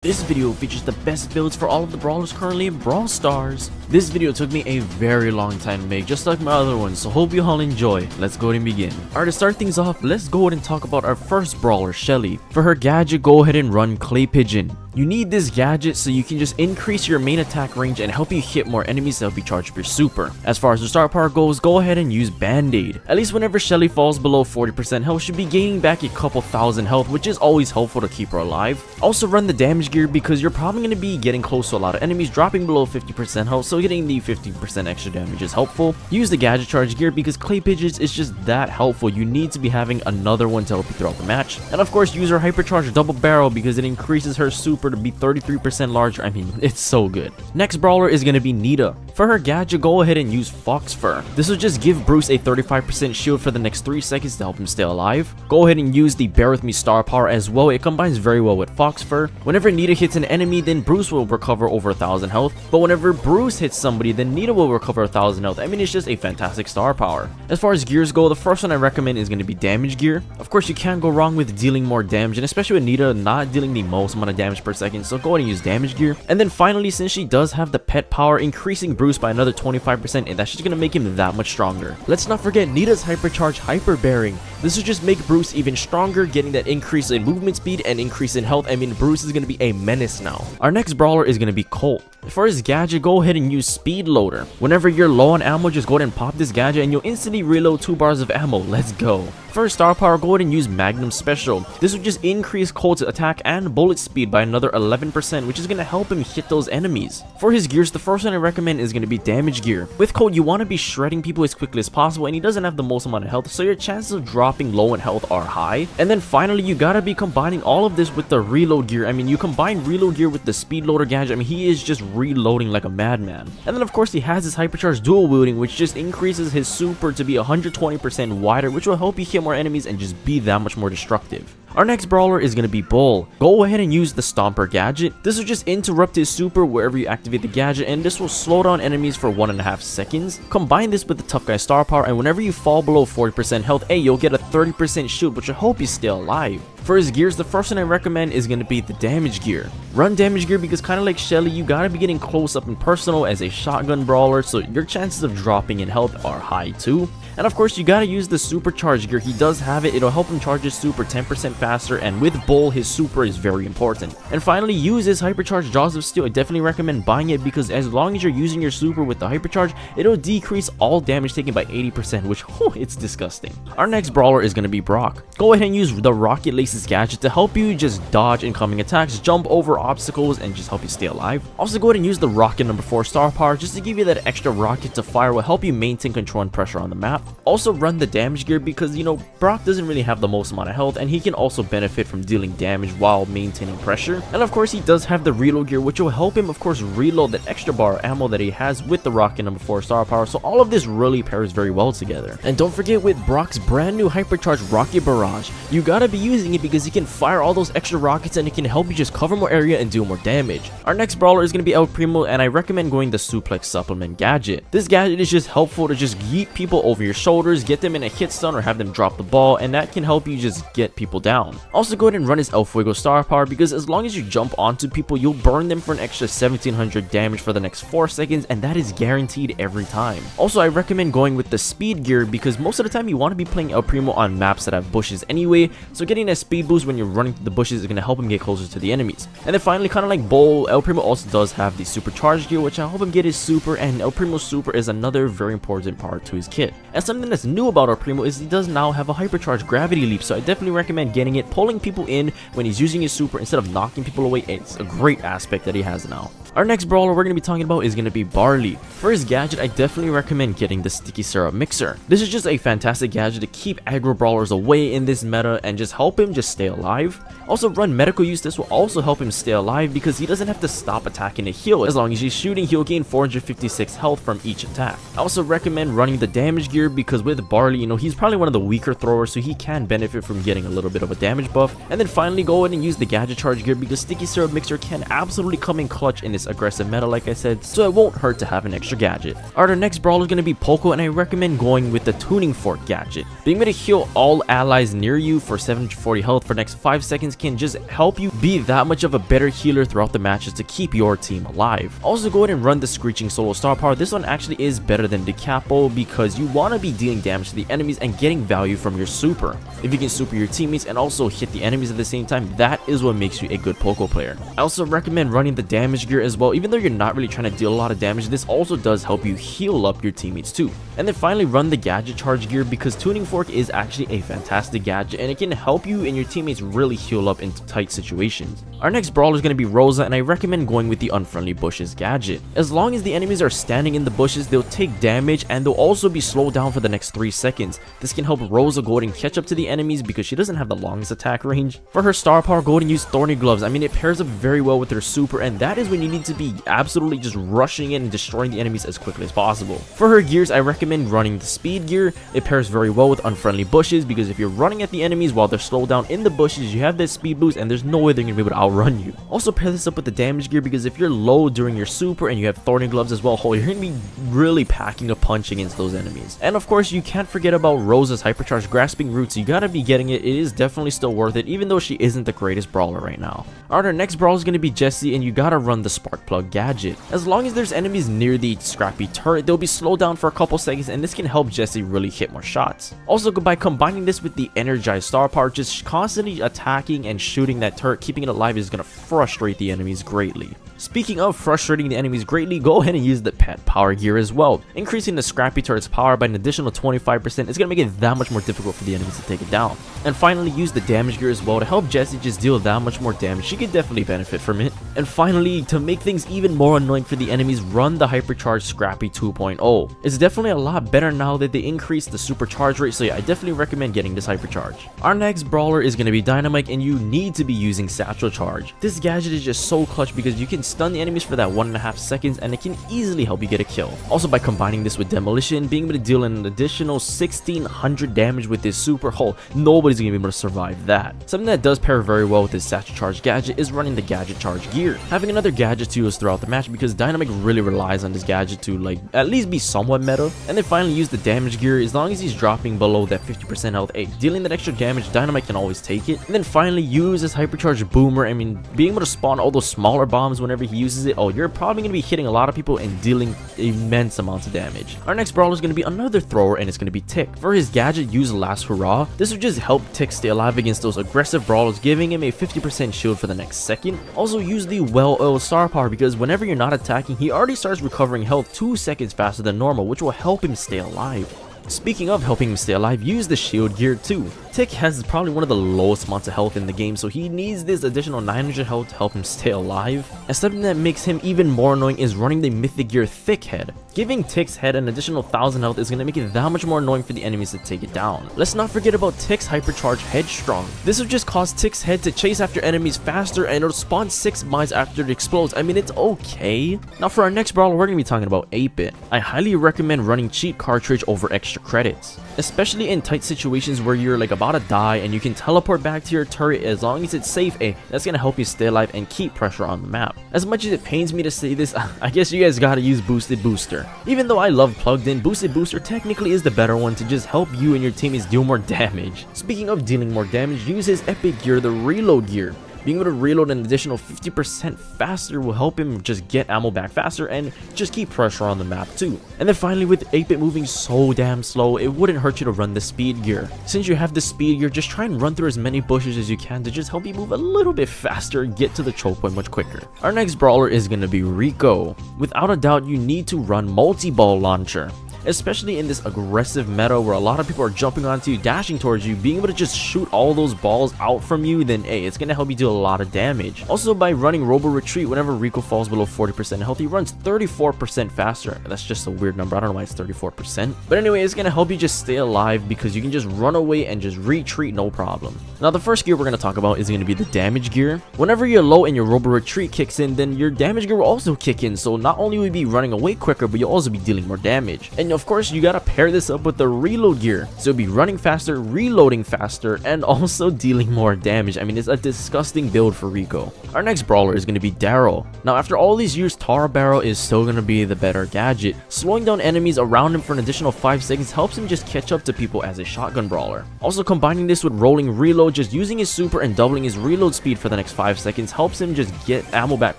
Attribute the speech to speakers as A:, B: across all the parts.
A: This video features the best builds for all of the brawlers currently in Brawl Stars. This video took me a very long time to make, just like my other ones, so hope you all enjoy. Let's go ahead and begin. Alright, to start things off, let's go ahead and talk about our first brawler, Shelly. For her gadget, go ahead and run Clay Pigeon. You need this gadget so you can just increase your main attack range and help you hit more enemies to help you charge up your super. As far as the star power goes, go ahead and use Band-Aid. At least whenever Shelly falls below 40% health, she'll be gaining back a couple thousand health, which is always helpful to keep her alive. Also run the damage gear because you're probably going to be getting close to a lot of enemies dropping below 50% health, so getting the 50% extra damage is helpful. Use the gadget charge gear because Clay Pigeons is just that helpful. You need to be having another one to help you throughout the match. And of course use her hypercharge double barrel because it increases her super to be 33% larger. I mean, it's so good. Next brawler is going to be Nita. For her gadget, go ahead and use Fox Fur. This will just give Bruce a 35% shield for the next 3 seconds to help him stay alive. Go ahead and use the Bear With Me star power as well. It combines very well with Fox Fur. Whenever Nita hits an enemy, then Bruce will recover over 1000 health. But whenever Bruce hits somebody, then Nita will recover 1000 health. I mean, it's just a fantastic star power. As far as gears go, the first one I recommend is going to be damage gear. Of course, you can't go wrong with dealing more damage, and especially with Nita not dealing the most amount of damage per second, so go ahead and use damage gear. And then finally, since she does have the pet power, increasing Bruce by another 25%, and that's just going to make him that much stronger. Let's not forget Nita's hypercharge hyper bearing. This will just make Bruce even stronger, getting that increase in movement speed and increase in health. I mean, Bruce is going to be a menace now. Our next brawler is going to be Colt. For his gadget, go ahead and use Speed Loader. Whenever you're low on ammo, just go ahead and pop this gadget and you'll instantly reload 2 bars of ammo. Let's go. For his star power, go ahead and use Magnum Special. This will just increase Colt's attack and bullet speed by another 11%, which is going to help him hit those enemies. For his gears, the first one I recommend is going to be damage gear. With Colt, you want to be shredding people as quickly as possible, and he doesn't have the most amount of health, so your chances of dropping low in health are high. And then finally, you gotta be combining all of this with the reload gear. I mean, you combine reload gear with the Speed Loader gadget, I mean, he is just reloading like a madman. And then of course, he has his hypercharge dual wielding, which just increases his super to be 120% wider, which will help you hit more enemies and just be that much more destructive. Our next brawler is going to be Belle. Go ahead and use the Stomper gadget. This will just interrupt his super wherever you activate the gadget, and this will slow down enemies for 1.5 seconds. Combine this with the Tough Guy star power, and whenever you fall below 40% health, you'll get a 30% shield, which will help you stay alive. For his gears, the first one I recommend is going to be the damage gear. Run damage gear because kind of like Shelly, you gotta be getting close up and personal as a shotgun brawler, so your chances of dropping in health are high too. And of course, you gotta use the supercharge gear. He does have it. It'll help him charge his super 10% faster, and with Bull, his super is very important. And finally, use his hypercharge Jaws of Steel. I definitely recommend buying it because as long as you're using your super with the hypercharge, it'll decrease all damage taken by 80%, which, it's disgusting. Our next brawler is gonna be Brock. Go ahead and use the Rocket Laces gadget to help you just dodge incoming attacks, jump over obstacles, and just help you stay alive. Also, go ahead and use the Rocket number 4 star power just to give you that extra rocket to fire, will help you maintain control and pressure on the map. Also run the damage gear because, Brock doesn't really have the most amount of health, and he can also benefit from dealing damage while maintaining pressure. And of course, he does have the reload gear, which will help him, of course, reload that extra bar of ammo that he has with the Rocket number 4 star power. So all of this really pairs very well together. And don't forget, with Brock's brand new hypercharged Rocket Barrage, you gotta be using it because he can fire all those extra rockets and it can help you just cover more area and do more damage. Our next brawler is gonna be El Primo, and I recommend going the Suplex Supplement gadget. This gadget is just helpful to just yeet people over your shoulders, get them in a hit stun, or have them drop the ball, and that can help you just get people down. Also, go ahead and run his El Fuego star power because as long as you jump onto people, you'll burn them for an extra 1700 damage for the next 4 seconds, and that is guaranteed every time. Also, I recommend going with the speed gear because most of the time you want to be playing El Primo on maps that have bushes anyway, so getting that speed boost when you're running through the bushes is going to help him get closer to the enemies. And then finally, kind of like Bull, El Primo also does have the supercharged gear, which I help him get his super, and El Primo's super is another very important part to his kit. And something that's new about El Primo is he does now have a hypercharged gravity leap, so I definitely recommend getting it, pulling people in when he's using his super instead of knocking people away. It's a great aspect that he has now. Our next brawler we're going to be talking about is going to be Barley. For his gadget, I definitely recommend getting the Sticky Syrup Mixer. This is just a fantastic gadget to keep aggro brawlers away in this meta and just help him just stay alive. Also, run medical use. This will also help him stay alive because he doesn't have to stop attacking to heal. As long as he's shooting, he'll gain 456 health from each attack. I also recommend running the damage gear because with Barley, he's probably one of the weaker throwers, so he can benefit from getting a little bit of a damage buff. And then finally, go ahead and use the gadget charge gear because Sticky Syrup Mixer can absolutely come in clutch in this this aggressive meta like I said, so it won't hurt to have an extra gadget. Our next brawler is going to be Poco, and I recommend going with the tuning fork gadget. Being able to heal all allies near you for 740 health for the next 5 seconds can just help you be that much of a better healer throughout the matches to keep your team alive. Also go ahead and run the screeching solo star power. This one actually is better than the capo because you want to be dealing damage to the enemies and getting value from your super. If you can super your teammates and also hit the enemies at the same time, that is what makes you a good Poco player. I also recommend running the damage gear as well. Even though you're not really trying to deal a lot of damage, this also does help you heal up your teammates too. And then finally run the gadget charge gear because tuning fork is actually a fantastic gadget and it can help you and your teammates really heal up in tight situations. Our next brawler is going to be Rosa, and I recommend going with the unfriendly bushes gadget. As long as the enemies are standing in the bushes, they'll take damage and they'll also be slowed down for the next 3 seconds. This can help Rosa go ahead and catch up to the enemies because she doesn't have the longest attack range. For her star power, go ahead and use thorny gloves. I mean, it pairs up very well with her super, and that is when you need to be absolutely just rushing in and destroying the enemies as quickly as possible. For her gears, I recommend running the speed gear. It pairs very well with unfriendly bushes because if you're running at the enemies while they're slowed down in the bushes, you have that speed boost and there's no way they're going to be able to outrun you. Also pair this up with the damage gear because if you're low during your super and you have thorny gloves as well, you're going to be really packing a punch against those enemies. And of course, you can't forget about Rosa's hypercharged grasping roots. You gotta be getting it. It is definitely still worth it even though she isn't the greatest brawler right now. Alright, our next brawler is going to be Jessie, and you gotta run the spark plug gadget. As long as there's enemies near the scrappy turret, they'll be slowed down for a couple seconds and this can help Jessie really hit more shots. Also by combining this with the energized star power, just constantly attacking and shooting that turret, keeping it alive is going to frustrate the enemies greatly. Speaking of frustrating the enemies greatly, go ahead and use the pet power gear as well. Increasing the scrappy turret's power by an additional 25% is going to make it that much more difficult for the enemies to take it down. And finally, use the damage gear as well to help Jessie just deal that much more damage. She could definitely benefit from it. And finally, to make things even more annoying for the enemies, run the hypercharged Scrappy 2.0. It's definitely a lot better now that they increased the supercharge rate, so yeah, I definitely recommend getting this hypercharge. Our next brawler is going to be Dynamike, and you need to be using Satchel Charge. This gadget is just so clutch because you can stun the enemies for that 1.5 seconds and it can easily help you get a kill. Also by combining this with Demolition, being able to deal an additional 1600 damage with this super hull, nobody's gonna be able to survive that. Something that does pair very well with this Satchel Charge gadget is running the gadget charge gear. Having another gadget to use throughout the match because Dynamike really relies on this gadget to at least be somewhat meta. And then finally use the damage gear. As long as he's dropping below that 50% health, dealing that extra damage, Dynamike can always take it. And then finally use this hypercharged boomer. I mean, being able to spawn all those smaller bombs whenever he uses it, you're probably going to be hitting a lot of people and dealing immense amounts of damage. Our next brawler is going to be another thrower, and it's going to be Tick. For his gadget, use Last Hurrah. This will just help Tick stay alive against those aggressive brawlers, giving him a 50% shield for the next second. Also use the well-oiled star power because whenever you're not attacking, he already starts recovering health 2 seconds faster than normal, which will help him stay alive. Speaking of helping him stay alive, use the shield gear too. Tick has probably one of the lowest amounts of health in the game, so he needs this additional 900 health to help him stay alive. And something that makes him even more annoying is running the mythic gear Thick Head. Giving Tick's head an additional 1000 health is going to make it that much more annoying for the enemies to take it down. Let's not forget about Tick's hypercharge Headstrong. This will just cause Tick's head to chase after enemies faster and it'll spawn 6 mines after it explodes. I mean, it's okay. Now for our next brawler, we're going to be talking about 8-Bit. I highly recommend running cheat cartridge over extra credits, especially in tight situations where you're about to die and you can teleport back to your turret as long as it's safe. That's gonna help you stay alive and keep pressure on the map. As much as it pains me to say this, I guess you guys gotta use Boosted Booster. Even though I love Plugged In, Boosted Booster technically is the better one to just help you and your teammates deal more damage. Speaking of dealing more damage, use his epic gear, the Reload gear. Being able to reload an additional 50% faster will help him just get ammo back faster and just keep pressure on the map too. And then finally, with 8-Bit moving so damn slow, it wouldn't hurt you to run the speed gear. Since you have the speed gear, just try and run through as many bushes as you can to just help you move a little bit faster and get to the choke point much quicker. Our next brawler is going to be Rico. Without a doubt, you need to run multi-ball launcher. Especially in this aggressive meta where a lot of people are jumping onto you, dashing towards you, being able to just shoot all those balls out from you, then it's gonna help you do a lot of damage. Also by running Robo Retreat, whenever Rico falls below 40% health, he runs 34% faster. That's just a weird number, I don't know why it's 34%. But anyway, it's gonna help you just stay alive because you can just run away and just retreat no problem. Now the first gear we're gonna talk about is gonna be the damage gear. Whenever you're low and your Robo Retreat kicks in, then your damage gear will also kick in, so not only will you be running away quicker, but you'll also be dealing more damage. And And of course, you gotta pair this up with the reload gear, so be running faster, reloading faster, and also dealing more damage. I mean, it's a disgusting build for Rico. Our next brawler is gonna be Darryl. Now, after all these years, Tara Barrel is still gonna be the better gadget. Slowing down enemies around him for an additional 5 seconds helps him just catch up to people as a shotgun brawler. Also, combining this with rolling reload, just using his super and doubling his reload speed for the next 5 seconds helps him just get ammo back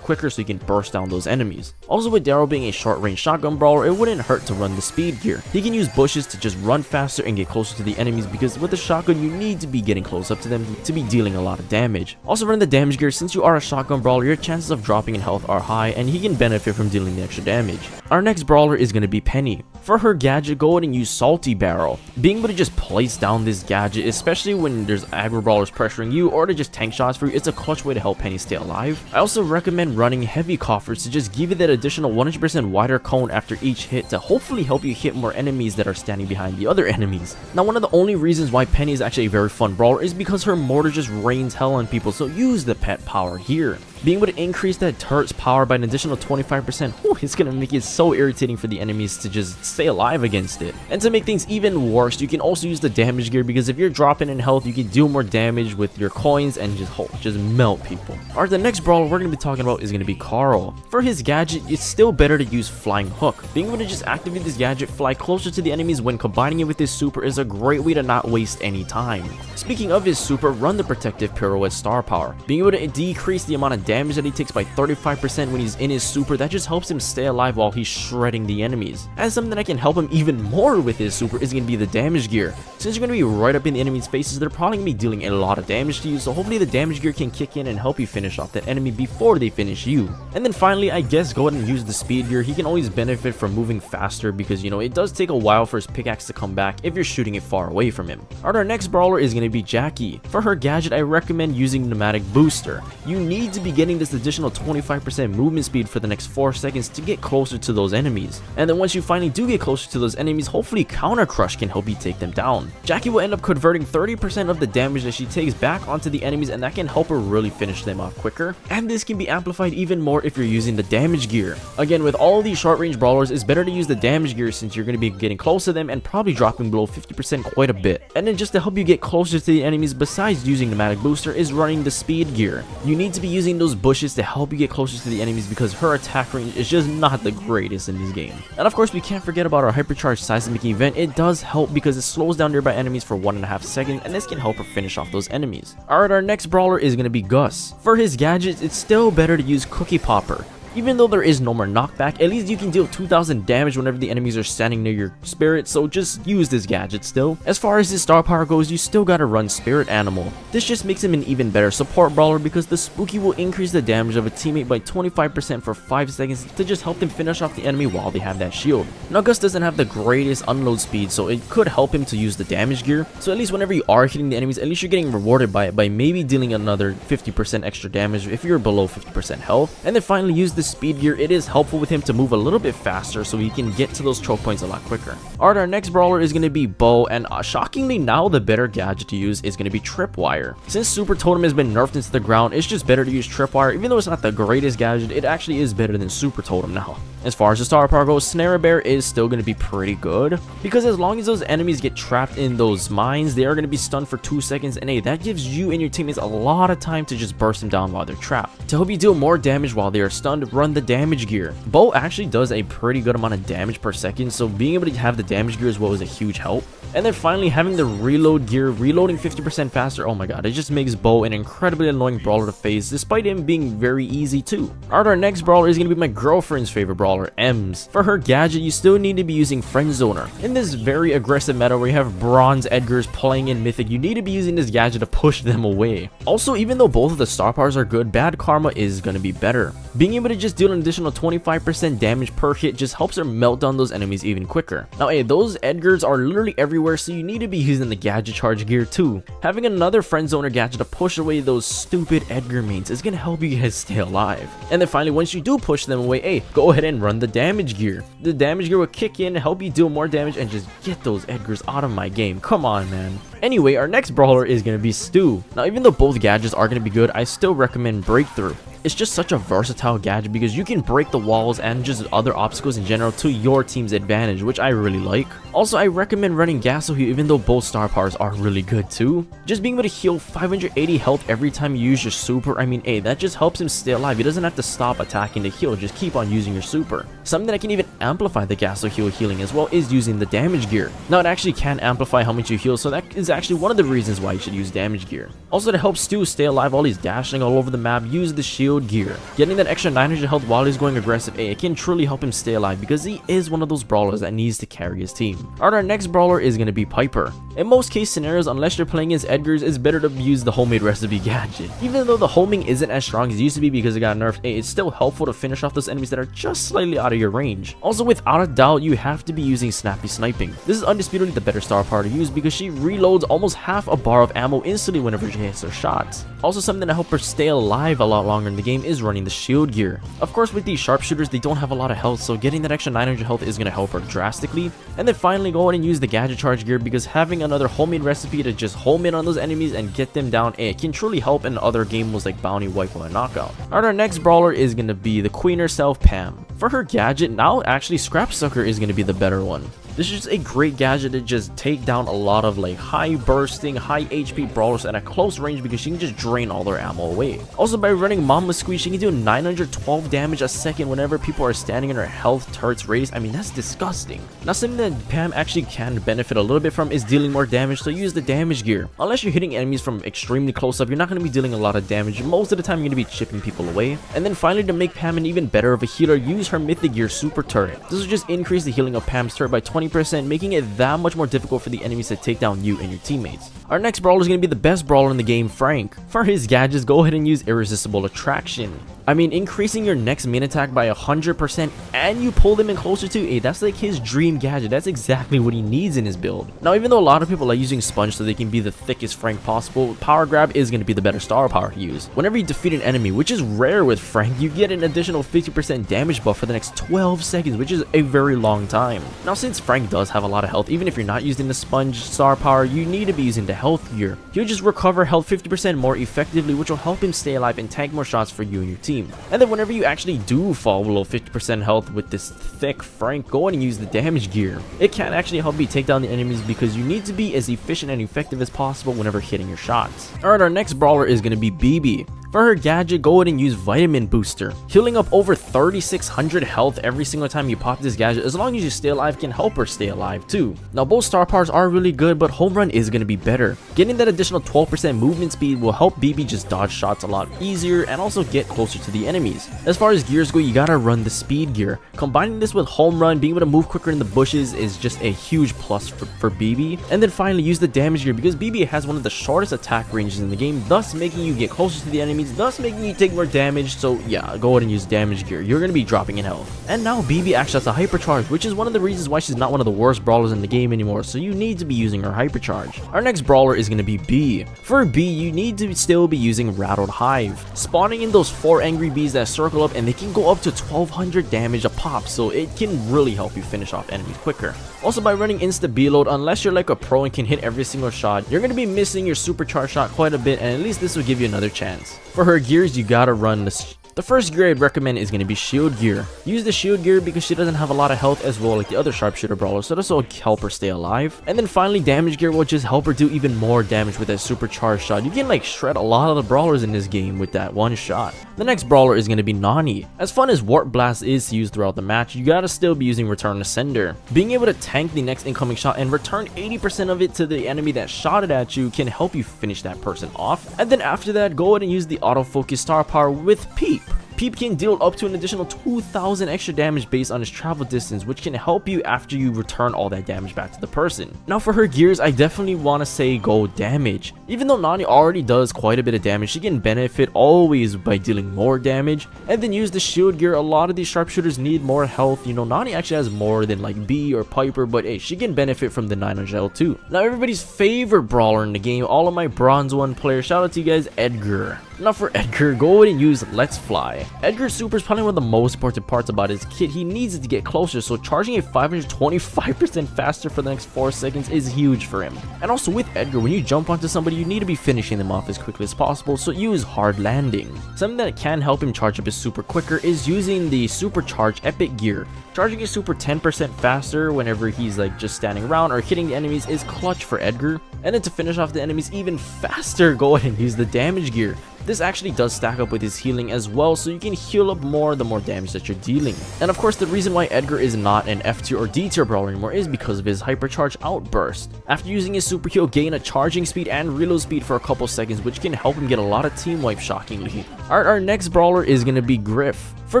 A: quicker so he can burst down those enemies. Also, with Darryl being a short range shotgun brawler, it wouldn't hurt to run the speed gear. He can use bushes to just run faster and get closer to the enemies, because with the shotgun you need to be getting close up to them to be dealing a lot of damage. Also, run the damage gear. Since you are a shotgun brawler, your chances of dropping in health are high and he can benefit from dealing the extra damage. Our next brawler is going to be Penny. For her gadget, go ahead and use Salty Barrel. Being able to just place down this gadget, especially when there's aggro brawlers pressuring you or to just tank shots for you, it's a clutch way to help Penny stay alive. I also recommend running Heavy Coffers to just give you that additional 100% wider cone after each hit to hopefully help you hit more enemies that are standing behind the other enemies. Now, one of the only reasons why Penny is actually a very fun brawler is because her mortar just rains hell on people, so use the pet power here. Being able to increase that turret's power by an additional 25%, it's gonna make it so irritating for the enemies to just stay alive against it. And to make things even worse, you can also use the damage gear, because if you're dropping in health, you can do more damage with your coins and just melt people. Alright, the next brawler we're gonna be talking about is gonna be Carl. For his gadget, it's still better to use Flying Hook. Being able to just activate this gadget, fly closer to the enemies when combining it with his super is a great way to not waste any time. Speaking of his super, run the Protective Pirouette Star Power. Being able to decrease the amount of damage that he takes by 35% when he's in his super, that just helps him stay alive while he's shredding the enemies. And something that can help him even more with his super is going to be the damage gear. Since you're going to be right up in the enemy's faces, they're probably going to be dealing a lot of damage to you, so hopefully the damage gear can kick in and help you finish off that enemy before they finish you. And then finally, I guess go ahead and use the speed gear. He can always benefit from moving faster, because, you know, it does take a while for his pickaxe to come back if you're shooting it far away from him. Alright, our next brawler is going to be Jacky. For her gadget, I recommend using Pneumatic Booster. You need to be getting this additional 25% movement speed for the next 4 seconds to get closer to those enemies. And then once you finally do get closer to those enemies, hopefully Counter Crush can help you take them down. Jacky will end up converting 30% of the damage that she takes back onto the enemies, and that can help her really finish them off quicker. And this can be amplified even more if you're using the damage gear. Again, with all these short range brawlers, it's better to use the damage gear since you're going to be getting close to them and probably dropping below 50% quite a bit. And then just to help you get closer to the enemies, besides using Pneumatic Booster, is running the speed gear. You need to be using those bushes to help you get closer to the enemies, because her attack range is just not the greatest in this game. And of course, we can't forget about our Hypercharged Seismic event. It does help because it slows down nearby enemies for 1.5 seconds, and this can help her finish off those enemies. Alright, our next brawler is going to be Gus. For his gadgets, it's still better to use Cookie Popper. Even though there is no more knockback, at least you can deal 2000 damage whenever the enemies are standing near your spirit, so just use this gadget still. As far as his star power goes, you still gotta run Spirit Animal. This just makes him an even better support brawler, because the Spooky will increase the damage of a teammate by 25% for 5 seconds to just help them finish off the enemy while they have that shield. Now, Gus doesn't have the greatest unload speed, so it could help him to use the damage gear. So at least whenever you are hitting the enemies, at least you're getting rewarded by it, by maybe dealing another 50% extra damage if you're below 50% health. And then finally, use the speed gear. It is helpful with him to move a little bit faster so he can get to those choke points a lot quicker. Alright, our next brawler is going to be Bo, and shockingly now the better gadget to use is going to be Tripwire. Since Super Totem has been nerfed into the ground, it's just better to use Tripwire. Even though it's not the greatest gadget, it actually is better than Super Totem now. As far as the star power goes, Snare Bear is still going to be pretty good, because as long as those enemies get trapped in those mines, they are going to be stunned for 2 seconds, and hey, that gives you and your teammates a lot of time to just burst them down while they're trapped. To help you deal more damage while they are stunned, run the damage gear. Bo actually does a pretty good amount of damage per second, so being able to have the damage gear as well is a huge help. And then finally, having the reload gear, reloading 50% faster, oh my god, it just makes Bo an incredibly annoying brawler to face, despite him being very easy too. Alright, our next brawler is going to be my girlfriend's favorite brawler, Ems. For her gadget, you still need to be using Friend Zoner. In this very aggressive meta where you have bronze Edgars playing in Mythic, you need to be using this gadget to push them away. Also, even though both of the star powers are good, Bad Karma is going to be better. Being able to just deal an additional 25% damage per hit just helps her melt down those enemies even quicker. Now, hey, those Edgars are literally everywhere, so you need to be using the gadget charge gear too. Having another Friend Zoner gadget to push away those stupid Edgar mains is going to help you guys stay alive. And then finally, once you do push them away, hey, go ahead and run the damage gear. The damage gear will kick in, help you deal more damage, and just get those Edgars out of my game. Come on, man. Anyway, our next brawler is going to be Stu. Now, even though both gadgets are going to be good, I still recommend Breakthrough. It's just such a versatile gadget because you can break the walls and just other obstacles in general to your team's advantage, which I really like. Also, I recommend running Gasso Heal even though both star powers are really good too. Just being able to heal 580 health every time you use your super, I mean, hey, that just helps him stay alive. He doesn't have to stop attacking to heal, just keep on using your super. Something that can even amplify the Gasso Heal healing as well is using the damage gear. Now, it actually can amplify how much you heal, so that is actually one of the reasons why you should use damage gear. Also, to help Stu stay alive while he's dashing all over the map, use the shield gear. Getting that extra 900 health while he's going aggressive, it can truly help him stay alive because he is one of those brawlers that needs to carry his team. Alright, our next brawler is going to be Piper. In most case scenarios, unless you're playing as Edgar's, it's better to use the homemade recipe gadget. Even though the homing isn't as strong as it used to be because it got nerfed, it's still helpful to finish off those enemies that are just slightly out of your range. Also, without a doubt, you have to be using Snappy Sniping. This is undisputedly the better star power to use because she reloads almost half a bar of ammo instantly whenever she hits her shots. Also, something to help her stay alive a lot longer in the game is running the shield gear. Of course, with these sharpshooters, they don't have a lot of health, so getting that extra 900 health is going to help her drastically. And then finally go ahead and use the gadget charge gear because having another homemade recipe to just home in on those enemies and get them down, it can truly help in other game modes like Bounty, Wipe, or Knockout. Alright, our next brawler is going to be the queen herself, Pam. For her gadget, now actually Scrap Sucker is going to be the better one. This is just a great gadget to just take down a lot of like high bursting, high HP brawlers at a close range because she can just drain all their ammo away. Also, by running Mama Squeak, she can do 912 damage a second whenever people are standing in her health turrets radius. I mean, that's disgusting. Now, something that Pam actually can benefit a little bit from is dealing more damage, so use the damage gear. Unless you're hitting enemies from extremely close up, you're not going to be dealing a lot of damage. Most of the time, you're going to be chipping people away. And then finally, to make Pam an even better of a healer, use her Mythic Gear Super Turret. This will just increase the healing of Pam's turret by 20%, making it that much more difficult for the enemies to take down you and your teammates. Our next brawler is going to be the best brawler in the game, Frank. For his gadgets, go ahead and use Irresistible Attraction. I mean, increasing your next main attack by 100% and you pull them in closer to, that's like his dream gadget. That's exactly what he needs in his build. Now, even though a lot of people are using Sponge so they can be the thickest Frank possible, Power Grab is going to be the better star power to use. Whenever you defeat an enemy, which is rare with Frank, you get an additional 50% damage buff for the next 12 seconds, which is a very long time. Now, since Frank does have a lot of health, even if you're not using the Sponge star power, you need to be using the health gear. He'll just recover health 50% more effectively, which will help him stay alive and tank more shots for you and your team. And then whenever you actually do fall below 50% health with this thick Frank, go ahead and use the damage gear. It can actually help you take down the enemies because you need to be as efficient and effective as possible whenever hitting your shots. Alright, our next brawler is going to be Bibi. For her gadget, go ahead and use Vitamin Booster. Healing up over 3600 health every single time you pop this gadget, as long as you stay alive, can help her stay alive too. Now, both star powers are really good, but Home Run is going to be better. Getting that additional 12% movement speed will help Bibi just dodge shots a lot easier and also get closer to the enemies. As far as gears go, you gotta run the speed gear. Combining this with Home Run, being able to move quicker in the bushes is just a huge plus for Bibi. And then finally, use the damage gear because Bibi has one of the shortest attack ranges in the game, thus making you get closer to the enemies, thus making you take more damage. So yeah, go ahead and use damage gear. You're gonna be dropping in health. And now Bibi actually has a hypercharge, which is one of the reasons why she's not one of the worst brawlers in the game anymore, so you need to be using her hypercharge. Our next brawler is gonna be Bee. For Bee, you need to still be using Rattled Hive. Spawning in those 4 angry bees that circle up, and they can go up to 1200 damage a pop, so it can really help you finish off enemies quicker. Also, by running Insta B-Load, unless you're like a pro and can hit every single shot, you're gonna be missing your supercharge shot quite a bit, and at least this will give you another chance. For her gears, you gotta run the first gear I'd recommend is going to be Shield Gear. Use the Shield Gear because she doesn't have a lot of health as well like the other sharpshooter brawlers, so this will help her stay alive. And then finally, Damage Gear will just help her do even more damage with that supercharged shot. You can like shred a lot of the brawlers in this game with that one shot. The next brawler is going to be Nani. As fun as Warp Blast is to use throughout the match, you gotta still be using Return to Sender. Being able to tank the next incoming shot and return 80% of it to the enemy that shot it at you can help you finish that person off. And then after that, go ahead and use the autofocus star power with Peep. Peep can deal up to an additional 2000 extra damage based on his travel distance, which can help you after you return all that damage back to the person. Now for her gears, I definitely want to say go damage. Even though Nani already does quite a bit of damage, she can benefit always by dealing more damage. And then use the shield gear. A lot of these sharpshooters need more health. You know, Nani actually has more than like Bee or Piper, but hey, she can benefit from the 900 health too. Now everybody's favorite brawler in the game, all of my bronze 1 players, shout out to you guys, Edgar. Now for Edgar, go ahead and use Let's Fly. Edgar's super is probably one of the most important parts about his kit. He needs it to get closer, so charging a 525% faster for the next 4 seconds is huge for him. And also with Edgar, when you jump onto somebody, you need to be finishing them off as quickly as possible, so use Hard Landing. Something that can help him charge up his super quicker is using the Supercharge Epic Gear. Charging his super 10% faster whenever he's like just standing around or hitting the enemies is clutch for Edgar. And then to finish off the enemies even faster, go ahead and use the Damage Gear. This actually does stack up with his healing as well, so you can heal up more the more damage that you're dealing. And of course, the reason why Edgar is not an F tier or D tier brawler anymore is because of his Hypercharge Outburst. After using his super, he'll gain a charging speed and reload speed for a couple seconds, which can help him get a lot of team wipe shockingly. Alright, our next brawler is going to be Griff. For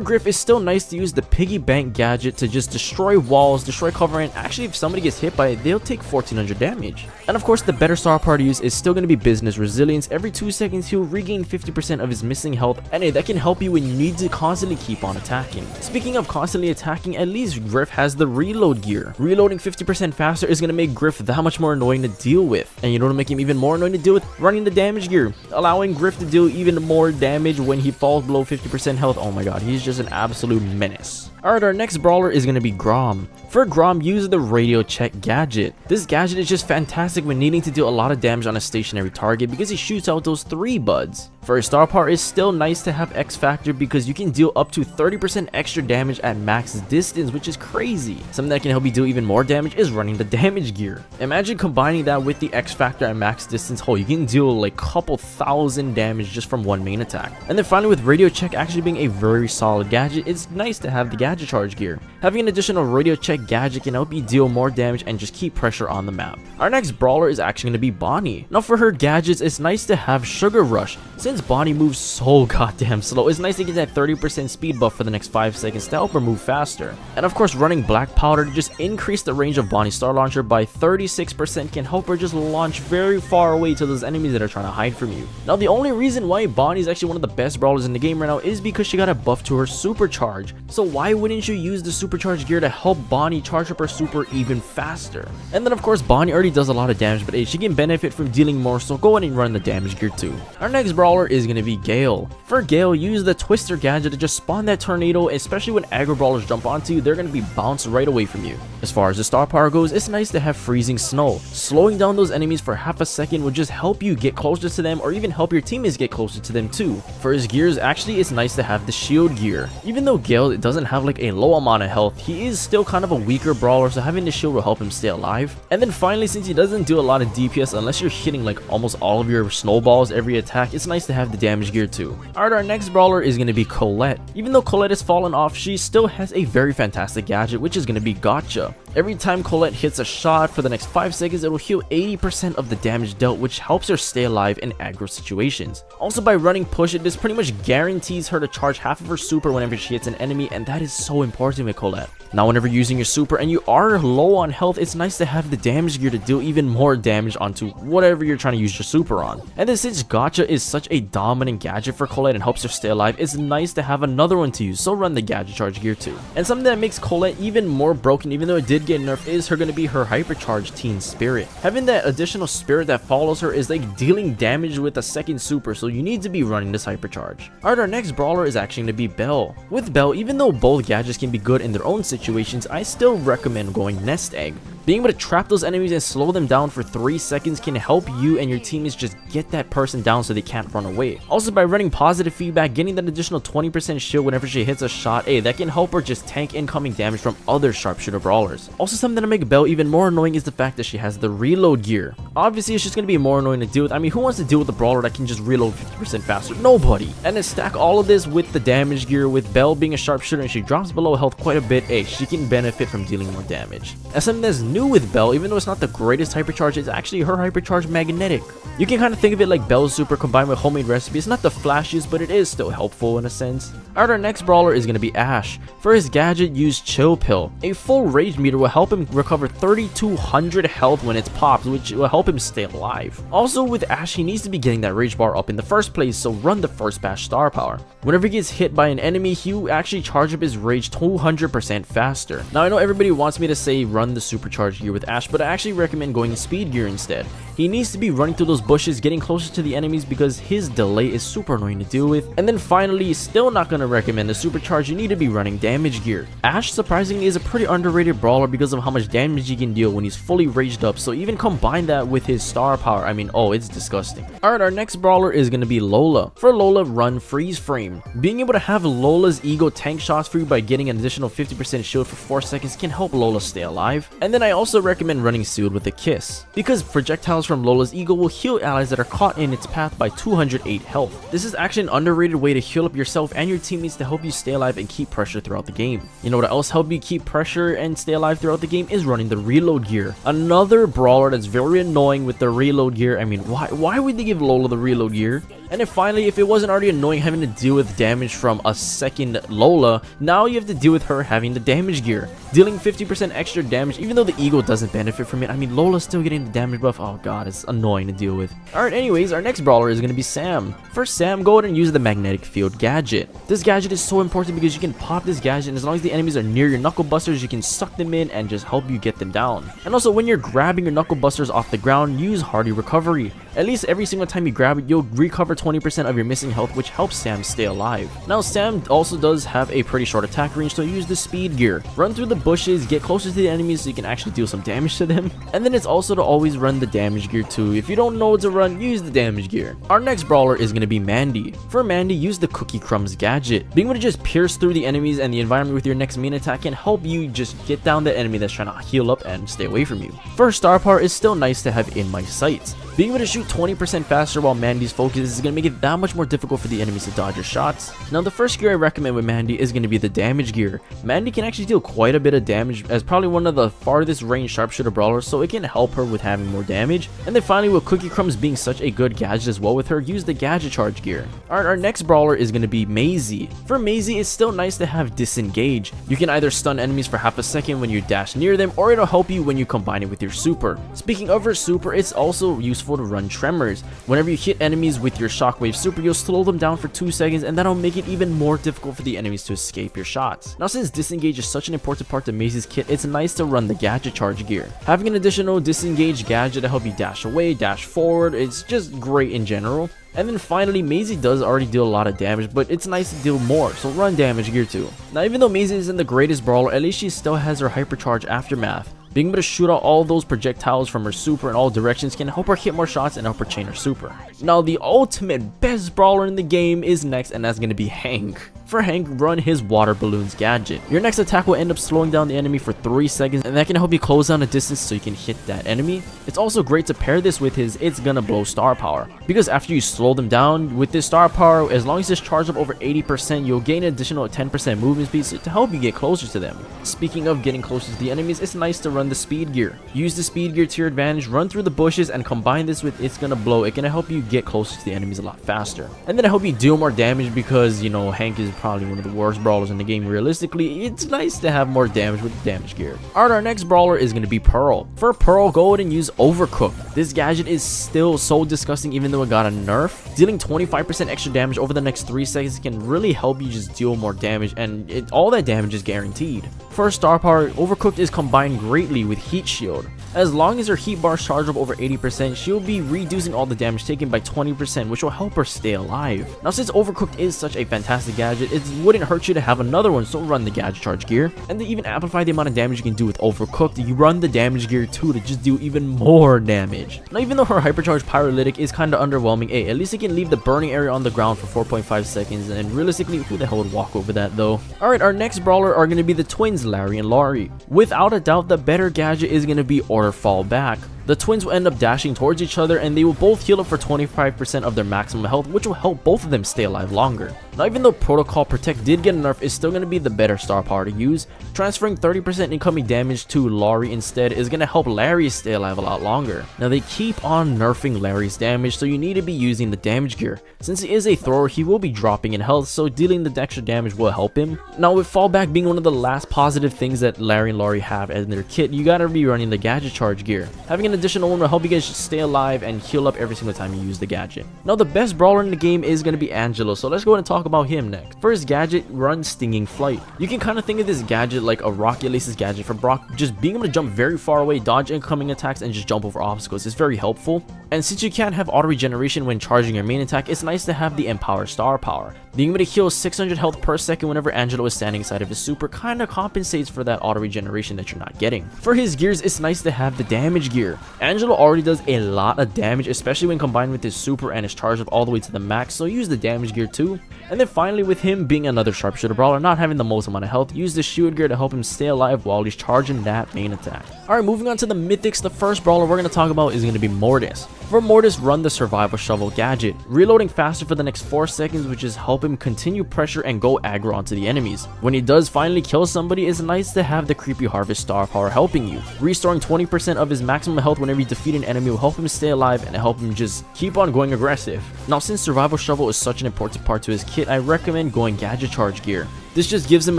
A: Griff, it's still nice to use the Piggy Bank gadget to just destroy walls, destroy cover, and actually if somebody gets hit by it, they'll take 1400 damage. And of course, the better star power to use is still going to be Business Resilience. Every 2 seconds, he'll regain 50% of his missing health, and that can help you when you need to constantly keep on attacking. Speaking of constantly attacking, at least Griff has the Reload Gear. Reloading 50% faster is going to make Griff that much more annoying to deal with. And you know what will make him even more annoying to deal with? Running the Damage Gear, allowing Griff to deal even more damage when he falls below 50% health. Oh my god, he's just an absolute menace. Alright, our next brawler is going to be Grom. For Grom, use the Radio Check gadget. This gadget is just fantastic when needing to deal a lot of damage on a stationary target because he shoots out those 3 buds. For his star power, it's still nice to have X Factor because you can deal up to 30% extra damage at max distance, which is crazy. Something that can help you deal even more damage is running the Damage Gear. Imagine combining that with the X Factor at max distance. Oh, you can deal like couple thousand damage just from one main attack. And then finally, with Radio Check actually being a very solid gadget, it's nice to have the Gadget Charge gear. Having an additional Radio Check gadget can help you deal more damage and just keep pressure on the map. Our next brawler is actually going to be Bonnie. Now for her gadgets, it's nice to have Sugar Rush. Since Bonnie moves so goddamn slow, it's nice to get that 30% speed buff for the next 5 seconds to help her move faster. And of course, running Black Powder to just increase the range of Bonnie's Star Launcher by 36% can help her just launch very far away to those enemies that are trying to hide from you. Now the only reason why Bonnie is actually one of the best brawlers in the game right now is because she got a buff to her Supercharge. So why wouldn't you use the Supercharge gear to help Bonnie charge up her super even faster? And then of course, Bonnie already does a lot of damage, but hey, she can benefit from dealing more, so go ahead and run the Damage Gear too. Our next brawler is going to be Gale. For Gale, use the Twister gadget to just spawn that tornado, especially when aggro brawlers jump onto you, they're going to be bounced right away from you. As far as the star power goes, it's nice to have Freezing Snow. Slowing down those enemies for half a second will just help you get closer to them or even help your teammates get closer to them too. For his gears, actually it's nice to have the Shield Gear. Even though Gale doesn't have like a low amount of health, he is still kind of a weaker brawler, so having the shield will help him stay alive. And then finally, since he doesn't do a lot of DPS unless you're hitting like almost all of your snowballs every attack, it's nice to have the Damage Gear too. Alright, our next brawler is going to be Colette. Even though Colette has fallen off, she still has a very fantastic gadget, which is going to be Gotcha. Every time Colette hits a shot for the next 5 seconds, it will heal 80% of the damage dealt, which helps her stay alive in aggro situations. Also, by running Push It, this pretty much guarantees her to charge half of her super whenever she hits an enemy, and that is so important with Colette. Now, whenever using your super and you are low on health, it's nice to have the Damage Gear to deal even more damage onto whatever you're trying to use your super on. And then since Gotcha is such a dominant gadget for Colette and helps her stay alive, it's nice to have another one to use, so run the Gadget Charge gear too. And something that makes Colette even more broken, even though it did get nerfed, is going to be her Hypercharged Teen Spirit. Having that additional spirit that follows her is like dealing damage with a second super, so you need to be running this Hypercharge. Alright, our next brawler is actually going to be Belle. With Belle, even though both gadgets can be good in their own situations, I still recommend going Nest Egg. Being able to trap those enemies and slow them down for 3 seconds can help you and your teammates just get that person down so they can't run away. Also, by running Positive Feedback, getting that additional 20% shield whenever she hits a shot, that can help her just tank incoming damage from other sharpshooter brawlers. Also, something to make Belle even more annoying is the fact that she has the Reload Gear. Obviously, it's just going to be more annoying to deal with. I mean, who wants to deal with a brawler that can just reload 50% faster? Nobody. And then stack all of this with the Damage Gear, with Belle being a sharpshooter and she drops below health quite a bit, she can benefit from dealing more damage. And something that's new with Belle, even though it's not the greatest hypercharge, it's actually her hypercharge magnetic. You can kind of think of it like Belle's super combined with Homemade Recipe. It's not the flashiest, but it is still helpful in a sense. Alright, our next brawler is going to be Ash. For his gadget, use Chill Pill. A full rage meter will help him recover 3200 health when it's popped, which will help him stay alive. Also, with Ash, he needs to be getting that rage bar up in the first place, so run the First Bash star power. Whenever he gets hit by an enemy, he will actually charge up his rage 200% faster. Now, I know everybody wants me to say run the Supercharge charge gear with Ash, but I actually recommend going speed gear instead. He needs to be running through those bushes, getting closer to the enemies because his delay is super annoying to deal with. And then finally, still not going to recommend the supercharge, you need to be running damage gear. Ash surprisingly is a pretty underrated brawler because of how much damage he can deal when he's fully raged up, so even combine that with his star power, I mean, oh, it's disgusting. Alright, our next brawler is going to be Lola. For Lola, run freeze frame. Being able to have Lola's ego tank shots for you by getting an additional 50% shield for 4 seconds can help Lola stay alive. And then I also recommend running sealed with a kiss, because projectiles from Lola's ego will heal allies that are caught in its path by 208 health. This is actually an underrated way to heal up yourself and your teammates to help you stay alive and keep pressure throughout the game. You know what else help you keep pressure and stay alive throughout the game is running the reload gear. Another brawler that's very annoying with the reload gear. I mean, why would they give Lola the reload gear? And then finally, if it wasn't already annoying having to deal with damage from a second Lola, now you have to deal with her having the damage gear, dealing 50% extra damage even though the ego doesn't benefit from it. I mean, Lola's still getting the damage buff. Oh god, it's annoying to deal with. Alright, anyways, our next brawler is going to be Sam. For Sam, go ahead and use the magnetic field gadget. This gadget is so important because you can pop this gadget, and as long as the enemies are near your knuckle busters, you can suck them in and just help you get them down. And also, when you're grabbing your knuckle busters off the ground, use hardy recovery. At least every single time you grab it, you'll recover 20% of your missing health, which helps Sam stay alive. Now, Sam also does have a pretty short attack range, so use the speed gear. Run through the bushes, get closer to the enemies so you can actually deal some damage to them. And then it's also to always run the damage gear too. If you don't know what to run, use the damage gear. Our next brawler is going to be Mandy. For Mandy, use the cookie crumbs gadget. Being able to just pierce through the enemies and the environment with your next main attack can help you just get down the enemy that's trying to heal up and stay away from you. For star power, it's still nice to have in my sights. Being able to shoot 20% faster while Mandy's focus is going to make it that much more difficult for the enemies to dodge your shots. Now, the first gear I recommend with Mandy is going to be the damage gear. Mandy can actually deal quite a bit of damage as probably one of the farthest range sharpshooter brawlers, so it can help her with having more damage. And then finally, with cookie crumbs being such a good gadget as well with her, use the gadget charge gear. Alright, our next brawler is going to be Maisie. For Maisie, it's still nice to have disengage. You can either stun enemies for half a second when you dash near them, or it'll help you when you combine it with your super. Speaking of her super, it's also useful to run tremors. Whenever you hit enemies with your shockwave super, you'll slow them down for 2 seconds, and that'll make it even more difficult for the enemies to escape your shots. Now, since disengage is such an important part to Maisie's kit, it's nice to run the gadget charge gear. Having an additional disengage gadget to help you dash away, dash forward, it's just great in general. And then finally, Maisie does already deal a lot of damage, but it's nice to deal more, so run damage gear too. Now, even though Maisie isn't the greatest brawler, at least she still has her hypercharge aftermath. Being able to shoot out all those projectiles from her super in all directions can help her hit more shots and help her chain her super. Now, the ultimate best brawler in the game is next, and that's going to be Hank. For Hank, run his water balloons gadget. Your next attack will end up slowing down the enemy for 3 seconds, and that can help you close down a distance so you can hit that enemy. It's also great to pair this with his It's Gonna Blow star power, because after you slow them down with this star power, as long as it's charged up over 80%, you'll gain an additional 10% movement speed to help you get closer to them. Speaking of getting closer to the enemies, it's nice to run the speed gear. Use the speed gear to your advantage, run through the bushes, and combine this with It's Gonna Blow. It can help you get closer to the enemies a lot faster. And then I hope you deal more damage because, you know, Hank is probably one of the worst brawlers in the game. Realistically, it's nice to have more damage with the damage gear. Alright, our next brawler is going to be Pearl. For Pearl, go ahead and use Overcooked. This gadget is still so disgusting even though it got a nerf. Dealing 25% extra damage over the next 3 seconds can really help you just deal more damage, and all that damage is guaranteed. For star power, Overcooked is combined greatly with Heat Shield. As long as her heat bar is charged up over 80%, she'll be reducing all the damage taken by 20%, which will help her stay alive. Now, since Overcooked is such a fantastic gadget, it wouldn't hurt you to have another one, so run the gadget charge gear. And to even amplify the amount of damage you can do with Overcooked, you run the damage gear too to just do even more damage. Now, even though her hypercharged pyrolytic is kinda underwhelming, at least it can leave the burning area on the ground for 4.5 seconds, and realistically, who the hell would walk over that though? Alright, our next brawler are gonna be the twins, Larry and Lawrie. Without a doubt, the better gadget is gonna be Order Fall Back. The twins will end up dashing towards each other, and they will both heal up for 25% of their maximum health, which will help both of them stay alive longer. Now, even though Protocol Protect did get a nerf, it's still going to be the better star power to use. Transferring 30% incoming damage to Lawrie instead is going to help Larry stay alive a lot longer. Now, they keep on nerfing Larry's damage, so you need to be using the damage gear. Since he is a thrower, he will be dropping in health, so dealing the extra damage will help him. Now, with Fallback being one of the last positive things that Larry and Lawrie have in their kit, you gotta be running the gadget charge gear. Having an an additional one will help you guys stay alive and heal up every single time you use the gadget. Now the best brawler in the game is going to be Angelo, so let's go ahead and talk about him next. First gadget, run Stinging Flight. You can kind of think of this gadget like a Rocket Lace's gadget for Brock, just being able to jump very far away, dodge incoming attacks, and just jump over obstacles. It's very helpful. And since you can't have auto regeneration when charging your main attack, it's nice to have the Empower Star Power. Being able to heal 600 health per second whenever Angelo is standing inside of his super kind of compensates for that auto regeneration that you're not getting. For his gears, it's nice to have the damage gear. Angelo already does a lot of damage, especially when combined with his super and his charge up all the way to the max, so use the damage gear too. And then finally, with him being another sharpshooter brawler, not having the most amount of health, use the shield gear to help him stay alive while he's charging that main attack. Alright, moving on to the mythics, the first brawler we're going to talk about is going to be Mortis. For Mortis, run the Survival Shovel gadget, reloading faster for the next 4 seconds, which is help him continue pressure and go aggro onto the enemies. When he does finally kill somebody, it's nice to have the Creepy Harvest Star Power helping you. Restoring 20% of his maximum health whenever you defeat an enemy will help him stay alive and help him just keep on going aggressive. Now since Survival Shovel is such an important part to his kit, I recommend going Gadget Charge gear. This just gives him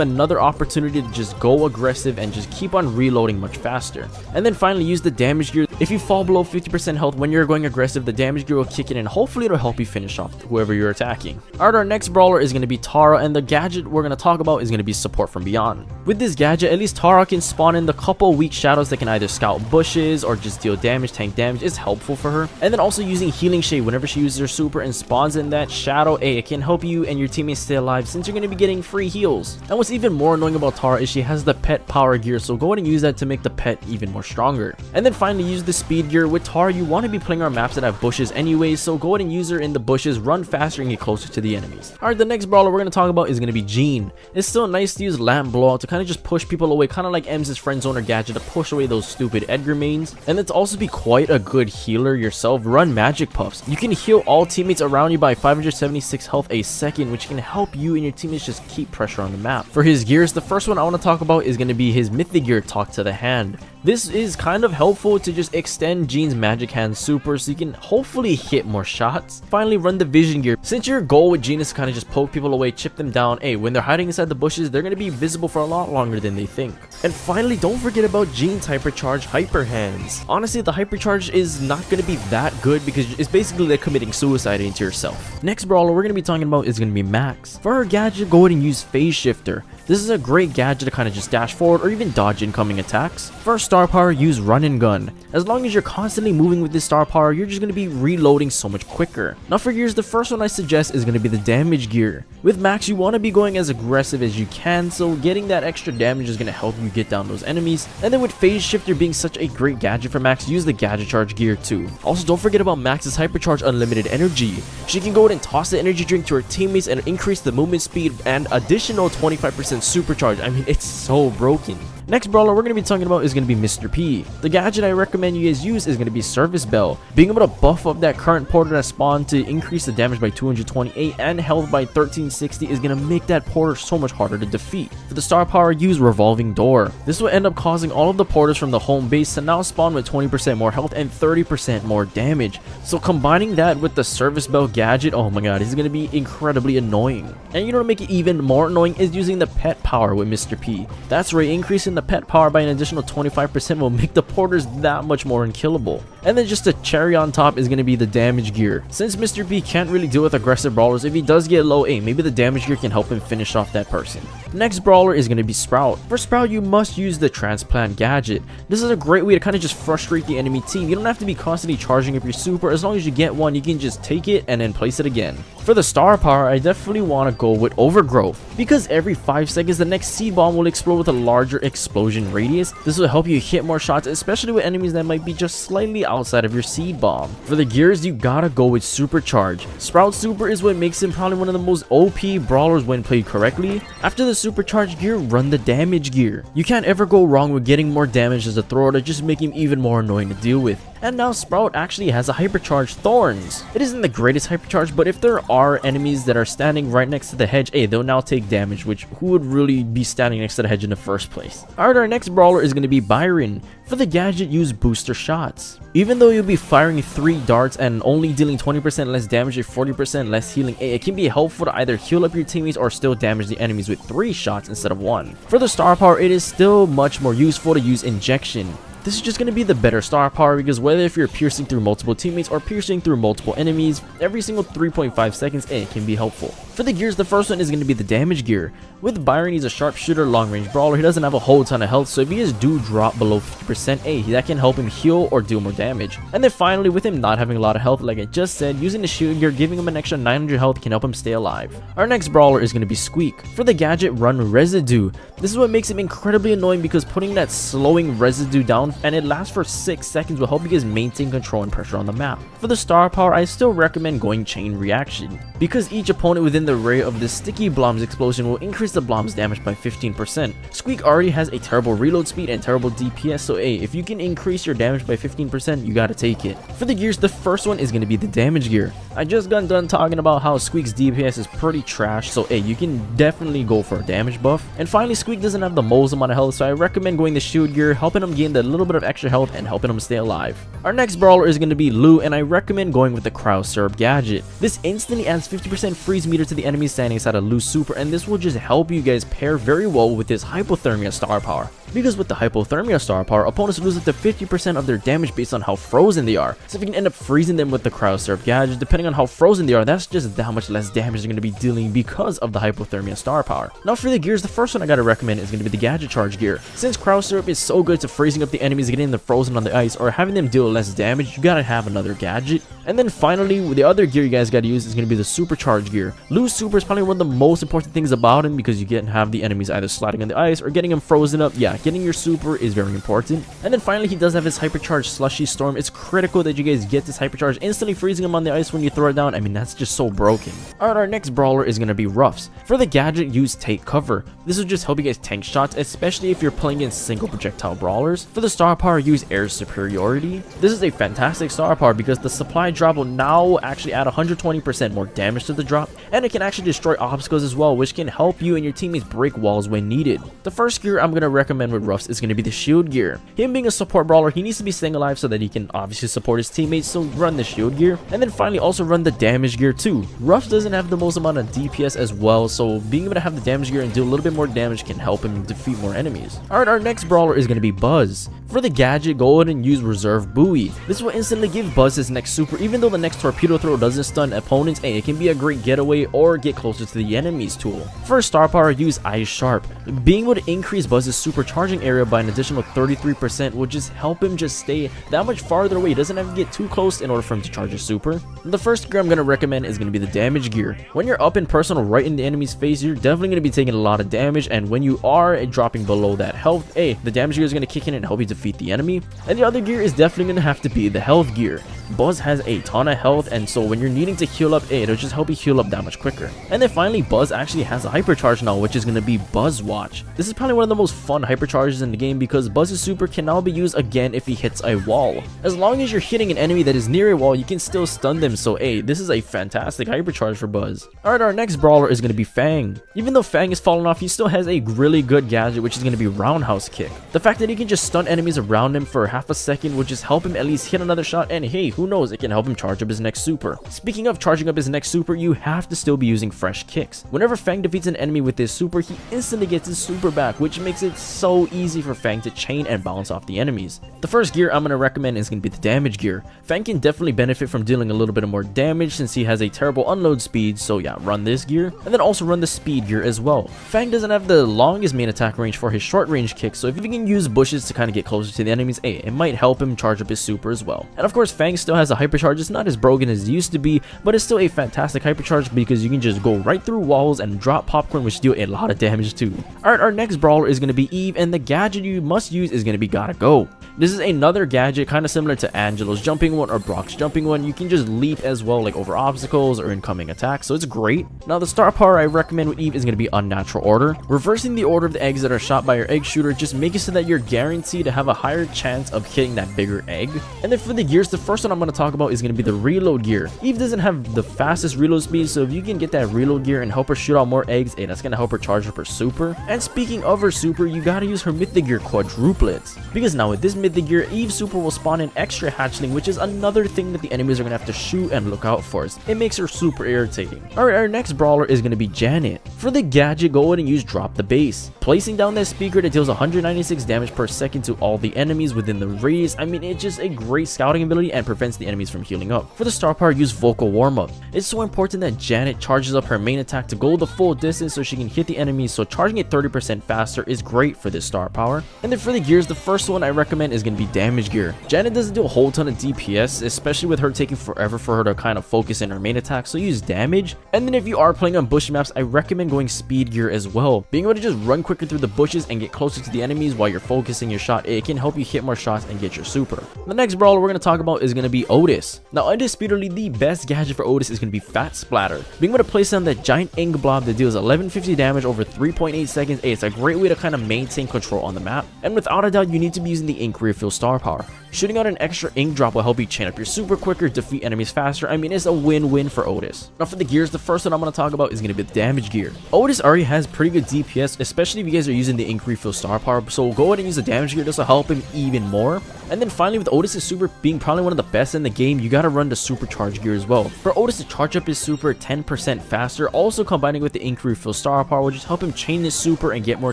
A: another opportunity to just go aggressive and just keep on reloading much faster. And then finally, use the damage gear. If you fall below 50% health when you're going aggressive, the damage gear will kick in and hopefully it'll help you finish off whoever you're attacking. Alright, our next brawler is going to be Tara, and the gadget we're going to talk about is going to be Support from Beyond. With this gadget, at least Tara can spawn in the couple weak shadows that can either scout bushes or just deal damage, tank damage. Is helpful for her. And then also using Healing Shade whenever she uses her super and spawns in that shadow, it can help you and your teammates stay alive since you're going to be getting free heals. And what's even more annoying about Tara is she has the pet power gear, so go ahead and use that to make the pet even more stronger. And then finally, use the speed gear. With Tara, you want to be playing on maps that have bushes anyways, so go ahead and use her in the bushes, run faster and get closer to the enemies. Alright, the next brawler we're going to talk about is going to be Jean. It's still nice to use Lamp Blowout to kind of just push people away, kind of like Em's friend zoner gadget to push away those stupid Edgar mains. And then to also be quite a good healer yourself, run Magic Puffs. You can heal all teammates around you by 576 health a second, which can help you and your teammates just keep pressure on the map. For his gears, the first one I want to talk about is going to be his Mythic gear, Talk to the Hand. This is kind of helpful to just extend Jean's Magic Hand super so you can hopefully hit more shots. Finally, run the Vision gear. Since your goal with Jean is to kind of just poke people away, chip them down, when they're hiding inside the bushes, they're going to be visible for a lot longer than they think. And finally, don't forget about Jean's Hypercharge Hyper Hands. Honestly, the Hypercharge is not going to be that good because it's basically like committing suicide into yourself. Next brawler we're going to be talking about is going to be Max. For her gadget, go ahead and use Phase Shifter. This is a great gadget to kind of just dash forward or even dodge incoming attacks. For star power, use Run and Gun. As long as you're constantly moving with this star power, you're just going to be reloading so much quicker. Now for gears, the first one I suggest is going to be the Damage gear. With Max, you want to be going as aggressive as you can, so getting that extra damage is going to help you get down those enemies. And then with Phase Shifter being such a great gadget for Max, use the Gadget Charge gear too. Also, don't forget about Max's Hypercharge Unlimited Energy. She can go ahead and toss the energy drink to her teammates and increase the movement speed and additional 25% supercharge. I mean, it's so broken. Next brawler we're going to be talking about is going to be Mr. P. The gadget I recommend you guys use is going to be Service Belle. Being able to buff up that current porter that spawned to increase the damage by 228 and health by 1360 is going to make that porter so much harder to defeat. For the star power, use Revolving Door. This will end up causing all of the porters from the home base to now spawn with 20% more health and 30% more damage. So combining that with the Service Belle gadget, oh my god, it's going to be incredibly annoying. And you know what make it even more annoying is using the pet power with Mr. P. That's right, increasing the pet power by an additional 25% will make the porters that much more unkillable. And then just a cherry on top is going to be the Damage gear. Since Mr. P can't really deal with aggressive brawlers, if he does get low A, maybe the Damage gear can help him finish off that person. Next brawler is going to be Sprout. For Sprout, you must use the Transplant gadget. This is a great way to kind of just frustrate the enemy team. You don't have to be constantly charging up your super. As long as you get one, you can just take it and then place it again. For the star power, I definitely want to go with Overgrowth, because every 5 seconds the next seed bomb will explode with a larger explosion radius. This will help you hit more shots, especially with enemies that might be just slightly outside of your seed bomb. For the gears, you gotta go with Supercharge. Sprout super is what makes him probably one of the most OP brawlers when played correctly. After the Supercharge gear, run the Damage gear. You can't ever go wrong with getting more damage as a thrower to just make him even more annoying to deal with. And now Sprout actually has a Hypercharge Thorns. It isn't the greatest Hypercharge, but if there are enemies that are standing right next to the hedge, they'll now take damage, which who would really be standing next to the hedge in the first place? Alright, our next brawler is going to be Byron. For the gadget, use Booster Shots. Even though you'll be firing 3 darts and only dealing 20% less damage or 40% less healing, it can be helpful to either heal up your teammates or still damage the enemies with 3 shots instead of 1. For the star power, it is still much more useful to use Injection. This is just going to be the better star power because whether if you're piercing through multiple teammates or piercing through multiple enemies, every single 3.5 seconds it can be helpful. For the gears, the first one is going to be the damage gear. With Byron, he's a sharpshooter, long range brawler. He doesn't have a whole ton of health, so if he just do drop below 50%, that can help him heal or deal more damage. And then finally, with him not having a lot of health, like I just said, using the shield gear, giving him an extra 900 health can help him stay alive. Our next brawler is going to be Squeak. For the gadget, run residue. This is what makes him incredibly annoying because putting that slowing residue down and it lasts for 6 seconds will help you guys maintain control and pressure on the map. For the star power, I still recommend going chain reaction because each opponent within the array of the sticky Blom's explosion will increase the Blom's damage by 15%. Squeak already has a terrible reload speed and terrible DPS, so if you can increase your damage by 15%, you gotta take it. For the gears, the first one is going to be the damage gear. I just got done talking about how Squeak's DPS is pretty trash, so you can definitely go for a damage buff. And finally, Squeak doesn't have the most amount of health, so I recommend going the shield gear, helping him gain the little bit of extra health and helping him stay alive. Our next brawler is going to be Lou, and I recommend going with the crowd syrup gadget. This instantly adds 50% freeze meter to the enemy standing inside a Lou super, and this will just help you guys pair very well with his hypothermia star power. Because with the hypothermia star power, opponents lose up to 50% of their damage based on how frozen they are. So if you can end up freezing them with the crowd syrup gadget, depending on how frozen they are, that's just how much less damage they're going to be dealing because of the hypothermia star power. Now for the gears, the first one I gotta recommend is going to be the gadget charge gear. Since crowd syrup is so good to freezing up the enemies, getting them frozen on the ice, or having them deal less damage, you gotta have another gadget. And then finally, the other gear you guys gotta use is going to be the supercharge gear. Lou's super is probably one of the most important things about him because you can have the enemies either sliding on the ice or getting them frozen up. Getting your super is very important. And then finally, he does have his hypercharge slushy storm. It's critical that you guys get this hypercharge, instantly freezing him on the ice when you throw it down. I mean, that's just so broken. Alright, our next brawler is going to be Ruffs. For the gadget, use take cover. This will just help you guys tank shots, especially if you're playing against single projectile brawlers. For the star power, use air superiority. This is a fantastic star power because the supply drop will now actually add 120% more damage to the drop, and it can actually destroy obstacles as well, which can help you and your teammates break walls when needed. The first gear I'm going to recommend with Ruffs is going to be the shield gear. Him being a support brawler, he needs to be staying alive so that he can obviously support his teammates, so run the shield gear. And then finally also run the damage gear too. Ruffs doesn't have the most amount of DPS as well, so being able to have the damage gear and do a little bit more damage can help him defeat more enemies. Alright, our next brawler is going to be Buzz. For the gadget, go ahead and use reserve buoy. This will instantly give Buzz his next super. Even though the next torpedo throw doesn't stun opponents, it can be a great getaway or get closer to the enemy's tool. For star power, use Eyes Sharp. Being able to increase Buzz's supercharging area by an additional 33% will just help him just stay that much farther away. He doesn't have to get too close in order for him to charge his super. The first gear I'm going to recommend is going to be the damage gear. When you're up in personal right in the enemy's face, you're definitely going to be taking a lot of damage, and when you are dropping below that health, the damage gear is going to kick in and help you defeat the enemy. And the other gear is definitely going to have to be the health gear. Buzz has a ton of health, and so when you're needing to heal up, it'll just help you heal up that much quicker. And then finally, Buzz actually has a hypercharge now, which is going to be Buzz Watch. This is probably one of the most fun hypercharges in the game because Buzz's super can now be used again if he hits a wall. As long as you're hitting an enemy that is near a wall, you can still stun them, so this is a fantastic hypercharge for Buzz. Alright, our next brawler is going to be Fang. Even though Fang is falling off, he still has a really good gadget, which is going to be Roundhouse Kick. The fact that he can just stun enemies around him for half a second will just help him at least hit another shot, and who knows, it can help him charge up his next super. Speaking of charging up his next super, you have to still be using fresh kicks. Whenever Fang defeats an enemy with his super, he instantly gets his super back, which makes it so easy for Fang to chain and bounce off the enemies. The first gear I'm going to recommend is going to be the damage gear. Fang can definitely benefit from dealing a little bit of more damage since he has a terrible unload speed, so run this gear. And then also run the speed gear as well. Fang doesn't have the longest main attack range for his short range kicks, so if you can use bushes to kind of get closer to the enemies, it might help him charge up his super as well. And of course, Fang still has a hypercharge. It's not as broken as it used to be, but it's still a fantastic hypercharge because you can just go right through walls and drop popcorn, which deal a lot of damage too. Alright, our next brawler is going to be Eve, and the gadget you must use is going to be Gotta Go. This is another gadget kind of similar to Angelo's jumping one or Brock's jumping one. You can just leap as well, like over obstacles or incoming attacks, so it's great. Now the star power I recommend with Eve is going to be Unnatural Order. Reversing the order of the eggs that are shot by your egg shooter just make it so that you're guaranteed to have a higher chance of hitting that bigger egg. And then for the gears, the first one I'm going to talk about is going to be the reload gear. Eve doesn't have the fastest reload speed, so if you can get that reload gear and help her shoot out more eggs, hey, that's going to help her charge up her super. And speaking of her super, you got to use her mythic gear quadruplets, because now with this mythic gear, Eve's super will spawn an extra hatchling, which is another thing that the enemies are going to have to shoot and look out for. It makes her super irritating. Alright, our next brawler is going to be Janet. For the gadget, go ahead and use drop the base, placing down that speaker that deals 196 damage per second to all the enemies within the radius. I mean, it's just a great scouting ability and prevents the enemies from healing up. For the star power, use vocal warm up. It's so important that Janet charges up her main attack to go the full distance so she can hit the enemies, so charging it 30% faster is great for this star power. And then for the gears, the first one I recommend is going to be damage gear. Janet doesn't do a whole ton of DPS, especially with her taking forever for her to kind of focus in her main attack, so use damage. And then if you are playing on bushy maps, I recommend going speed gear as well. Being able to just run quicker through the bushes and get closer to the enemies while you're focusing your shot, it can help you hit more shots and get your super. The next brawler we're going to talk about is going to be Otis. Now, undisputedly, the best gadget for Otis is going to be Fat Splatter. Being able to place down that giant ink blob that deals 1150 damage over 3.8 seconds, it's a great way to kind of maintain control on the map. And without a doubt, you need to be using the ink refill star power. Shooting out an extra ink drop will help you chain up your super quicker, defeat enemies faster. I mean, it's a win-win for Otis. Now for the gears, the first one I'm going to talk about is going to be the damage gear. Otis already has pretty good DPS, especially if you guys are using the ink refill star power, so go ahead and use the damage gear. This will help him even more. And then finally, with Otis' super being probably one of the best in the game, you got to run the supercharge gear as well. For Otis to charge up his super 10% faster, also combining with the ink refill star power will just help him chain his super and get more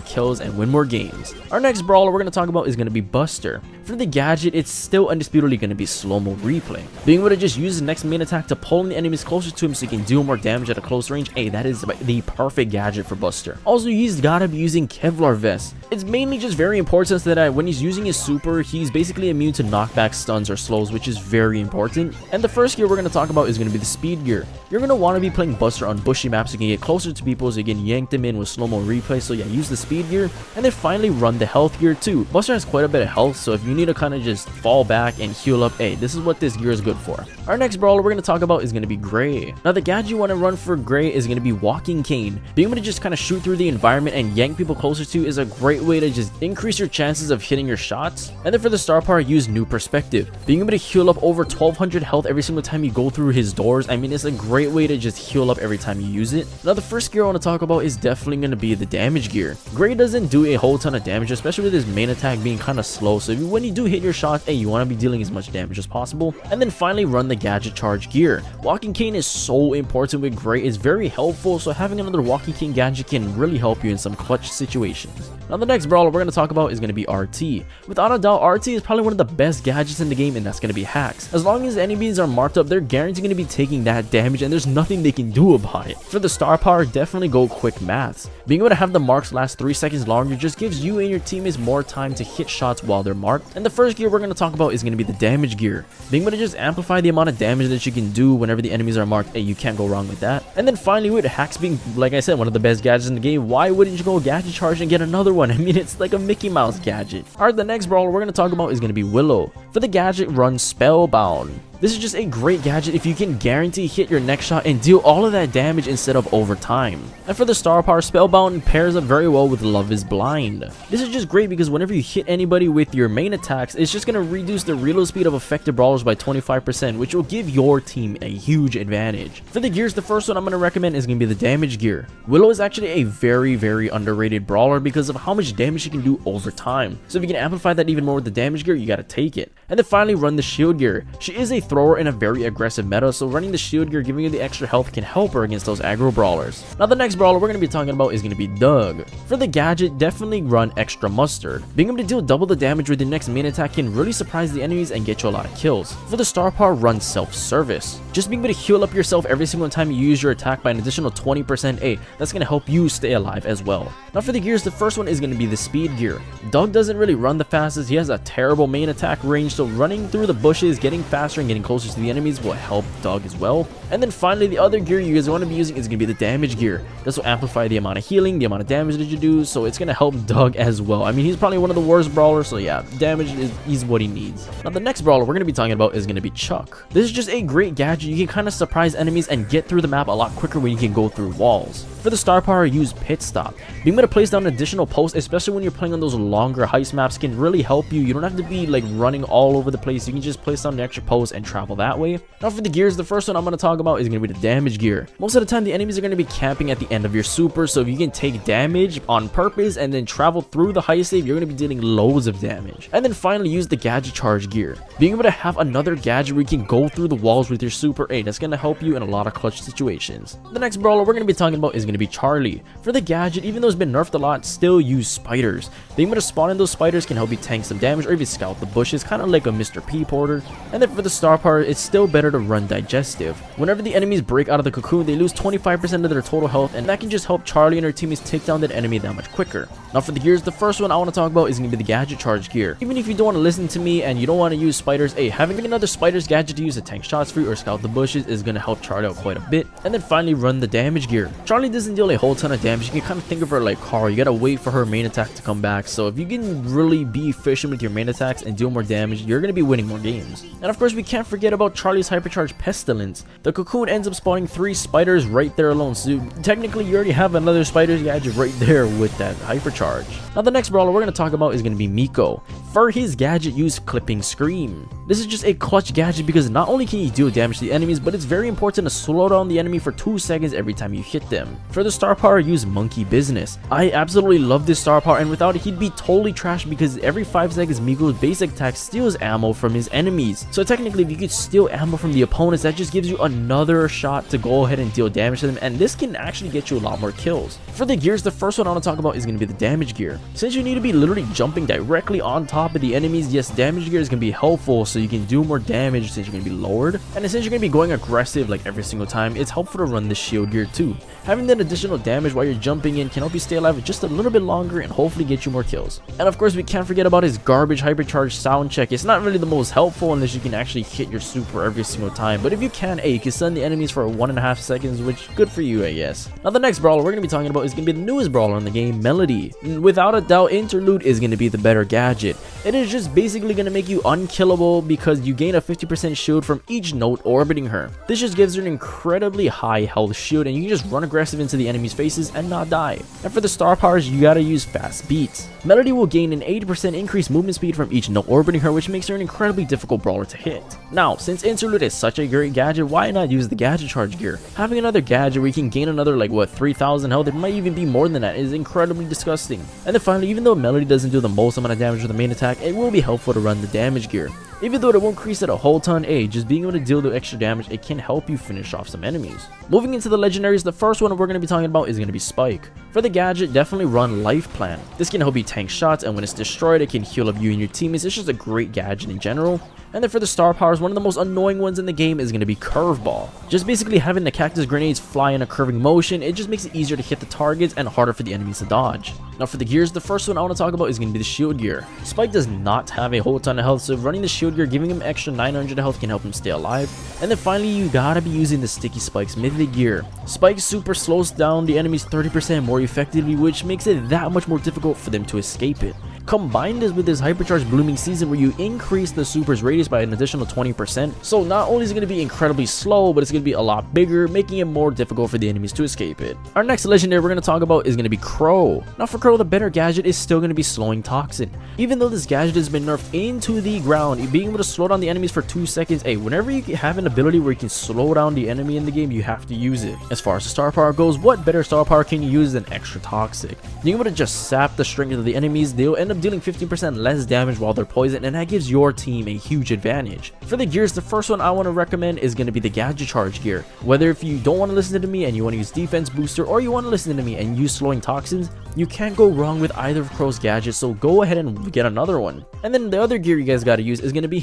A: kills and win more games. Our next brawler we're going to talk about is going to be Buster. For the gadget, it's still undisputably going to be slow-mo replay. Being able to just use the next main attack to pull the enemies closer to him so he can do more damage at a close range, hey, that is the perfect gadget for Buster. Also, he's got to be using Kevlar Vest. It's mainly just very important so that when he's using his super, he's basically immune to knockback, stuns, or slows, which is very important. And the first gear we're going to talk about is going to be the speed gear. You're going to want to be playing Buster on bushy maps so you can get closer to people so you can yank them in with slow-mo replay. So yeah, use the speed gear. And then finally run the health gear too. Buster has quite a bit of health, so if you need to kind of just fall back and heal up, hey, this is what this gear is good for. Our next brawler we're going to talk about is going to be Gray. Now the gadget you want to run for Gray is going to be Walking Cane. Being able to just kind of shoot through the environment and yank people closer to is a great way to just increase your chances of hitting your shots. And then for the star power, use New Perspective. Being able to heal up over 1200 health every single time you go through his doors, I mean, it's a great way to just heal up every time you use it. Now the first gear I want to talk about is definitely going to be the damage gear. Gray doesn't do a whole ton of damage, especially with his main attack being kind of slow, so when you do hit your shots, hey, you want to be dealing as much damage as possible. And then finally run the gadget charge gear. Walking Cane is so important with Gray. It's very helpful, so having another Walking Cane gadget can really help you in some clutch situations. Now the next brawler we're going to talk about is going to be RT. Without a doubt, RT is probably one of the best gadgets in the game, and that's going to be hacks. As long as enemies are marked up, they're guaranteed going to be taking that damage, and there's nothing they can do about it. For the star power, definitely go quick maths. Being able to have the marks last 3 seconds longer just gives you and your teammates more time to hit shots while they're marked. And the first gear we're going to talk about is going to be the damage gear. Being able to just amplify the amount of damage that you can do whenever the enemies are marked, hey, you can't go wrong with that. And then finally, with hacks being, like I said, one of the best gadgets in the game, why wouldn't you go gadget charge and get another one? I mean, it's like a Mickey Mouse gadget. Alright, the next brawler we're going to talk about is going to be Willow. For the gadget, run Spellbound. This is just a great gadget if you can guarantee hit your next shot and deal all of that damage instead of over time. And for the star power, Spellbound pairs up very well with Love is Blind. This is just great because whenever you hit anybody with your main attacks, it's just going to reduce the reload speed of affected brawlers by 25%, which will give your team a huge advantage. For the gears, the first one I'm going to recommend is going to be the damage gear. Willow is actually a very underrated brawler because of how much damage she can do over time. So if you can amplify that even more with the damage gear, you got to take it. And then finally run the shield gear. She is a thrower in a very aggressive meta, so running the shield gear, giving you the extra health, can help her against those aggro brawlers. Now the next brawler we're going to be talking about is going to be Doug. For the gadget, definitely run extra mustard. Being able to deal double the damage with your next main attack can really surprise the enemies and get you a lot of kills. For the star power, run self-service. Just being able to heal up yourself every single time you use your attack by an additional 20%, that's going to help you stay alive as well. Now for the gears, the first one is going to be the speed gear. Doug doesn't really run the fastest. He has a terrible main attack range, so running through the bushes, getting faster and getting closer to the enemies will help Doug as well. And then finally, the other gear you guys want to be using is going to be the damage gear. This will amplify the amount of healing, the amount of damage that you do, so it's going to help Doug as well. I mean, he's probably one of the worst brawlers, so yeah, damage is what he needs. Now the next brawler we're going to be talking about is going to be Chuck. This is just a great gadget. You can kind of surprise enemies and get through the map a lot quicker when you can go through walls. For the star power, use Pit Stop. Being able to place down additional posts, especially when you're playing on those longer heist maps, can really help you. You don't have to be like running all over the place. You can just place down an extra post and travel that way. Now for the gears, the first one I'm going to talk about is going to be the damage gear. Most of the time the enemies are going to be camping at the end of your super, so if you can take damage on purpose and then travel through the high save, you're going to be dealing loads of damage. And then finally use the gadget charge gear. Being able to have another gadget where you can go through the walls with your super, that's going to help you in a lot of clutch situations. The next brawler we're going to be talking about is going to be Charlie. For the gadget, even though it's been nerfed a lot, still use spiders. Being able to spawn in those spiders can help you tank some damage or even scout the bushes, kind of like a Mr. P porter. And then for the star power, it's still better to run digestive. Whenever the enemies break out of the cocoon, they lose 25% of their total health, and that can just help Charlie and her teammates take down that enemy that much quicker. Now for the gears, the first one I want to talk about is going to be the gadget charge gear. Even if you don't want to listen to me and you don't want to use spiders, having another spiders gadget to use to tank shots for you or scout the bushes is going to help Charlie out quite a bit. And then finally run the damage gear. Charlie doesn't deal a whole ton of damage. You can kind of think of her like Carl. You gotta wait for her main attack to come back, so if you can really be efficient with your main attacks and deal more damage, you're gonna be winning more games. And of course we can't forget about Charlie's hypercharge pestilence. The cocoon ends up spawning 3 spiders right there alone, so technically you already have another spiders gadget right there with that hypercharge. Now the next brawler we're gonna talk about is gonna be Miko. For his gadget, use clipping scream. This is just a clutch gadget because not only can you deal damage to the enemies, but it's very important to slow down the enemy for 2 seconds every time you hit them. For the star power, use monkey business. I absolutely love this star power, and without it he'd be totally trash because every 5 seconds Miko's basic attack steals ammo from his enemies. So technically if you could steal ammo from the opponents, that just gives you another shot to go ahead and deal damage to them, and this can actually get you a lot more kills. For the gears, the first one I want to talk about is going to be the damage gear. Since you need to be literally jumping directly on top of the enemies, yes, damage gear is going to be helpful so you can do more damage since you're going to be lowered. And since you're going to be going aggressive like every single time, it's helpful to run the shield gear too. Having that additional damage while you're jumping in can help you stay alive just a little bit longer and hopefully get you more kills. And of course we can't forget about his garbage hypercharge sound check. It's not really the most helpful unless you can actually hit your super every single time, but if you can, you can stun the enemies for 1.5 seconds, which good for you, I guess. Now the next brawler we're going to be talking about is going to be the newest brawler in the game, Melody. Without a doubt, Interlude is going to be the better gadget. It is just basically going to make you unkillable because you gain a 50% shield from each note orbiting her. This just gives her an incredibly high health shield, and you can just run aggressive into the enemy's faces and not die. And for the star powers, you gotta use fast beats. Melody will gain an 80% increased movement speed from each note orbiting her, which makes her an incredibly difficult brawler to hit. Now, since Interlude is such a great gadget, why not use the gadget charge gear? Having another gadget where you can gain another 3,000 health, it might even be more than that, is incredibly disgusting. And then finally, even though Melody doesn't do the most amount of damage with the main attack, it will be helpful to run the damage gear. Even though it won't increase it a whole ton, just being able to deal the extra damage, it can help you finish off some enemies. Moving into the legendaries, the first one we're going to be talking about is going to be Spike. For the gadget, definitely run Life Plan. This can help you tank shots, and when it's destroyed, it can heal up you and your teammates. It's just a great gadget in general. And then for the star powers, one of the most annoying ones in the game is going to be Curveball. Just basically having the cactus grenades fly in a curving motion, it just makes it easier to hit the targets and harder for the enemies to dodge. Now for the gears, the first one I want to talk about is going to be the shield gear. Spike does not have a whole ton of health, so running the shield gear, giving him extra 900 health can help him stay alive. And then finally, you gotta be using the Sticky Spike's mythic gear. Spike's super slows down the enemies 30% more effectively, which makes it that much more difficult for them to escape it. Combine this with this hypercharged blooming season where you increase the super's radius by an additional 20%. So not only is it going to be incredibly slow, but it's going to be a lot bigger, making it more difficult for the enemies to escape it. Our next legendary we're going to talk about is going to be Crow. Now for Crow, the better gadget is still going to be Slowing Toxin. Even though this gadget has been nerfed into the ground, being able to slow down the enemies for 2 seconds, whenever you have an ability where you can slow down the enemy in the game, you have to use it. As far as the star power goes, what better star power can you use than Extra Toxic? Being able to just sap the strength of the enemies, they'll end up dealing 15% less damage while they're poisoned, and that gives your team a huge advantage. For the gears, the first one I want to recommend is going to be the gadget charge gear. Whether if you don't want to listen to me and you want to use defense booster, or you want to listen to me and use slowing toxins, you can't go wrong with either of Crow's gadgets, so go ahead and get another one. And then the other gear you guys got to use is going to be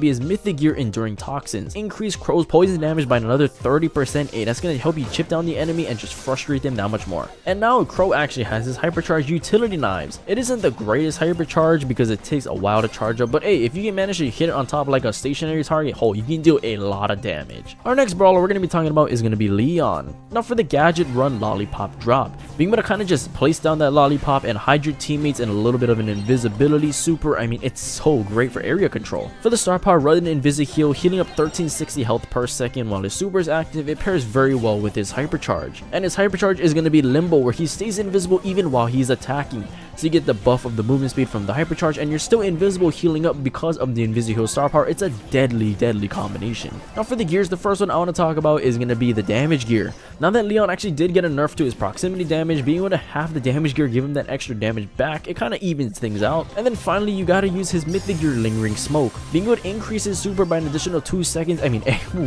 A: his mythic gear, Enduring Toxins. Increase Crow's poison damage by another 30%. That's going to help you chip down the enemy and just frustrate them that much more. And now Crow actually has his hypercharged utility knives. It isn't the greatest hypercharge because it takes a while to charge up, but if you can manage to hit it on top of like a stationary target, you can do a lot of damage. Our next brawler we're going to be talking about is going to be Leon. Now for the gadget, run Lollipop Drop. Being able to kind of just place down that lollipop and hide your teammates in a little bit of an invisibility super, it's so great for area control. For the star power, run an Invisi Heal, healing up 1360 health per second while his super is active. It pairs very well with his hypercharge. And his hypercharge is going to be Limbo, where he stays invisible even while he's attacking. so you get the buff of the movement speed from the hypercharge, and you're still invisible healing up because of the Invisi-Heal star power. It's a deadly combination. Now for the gears, the first one I want to talk about is going to be the damage gear. Now that Leon actually did get a nerf to his proximity damage, being able to have the damage gear give him that extra damage back, it kind of evens things out. And then finally, you gotta use his mythic gear, Lingering Smoke. Being able to increase his super by an additional 2 seconds, I mean,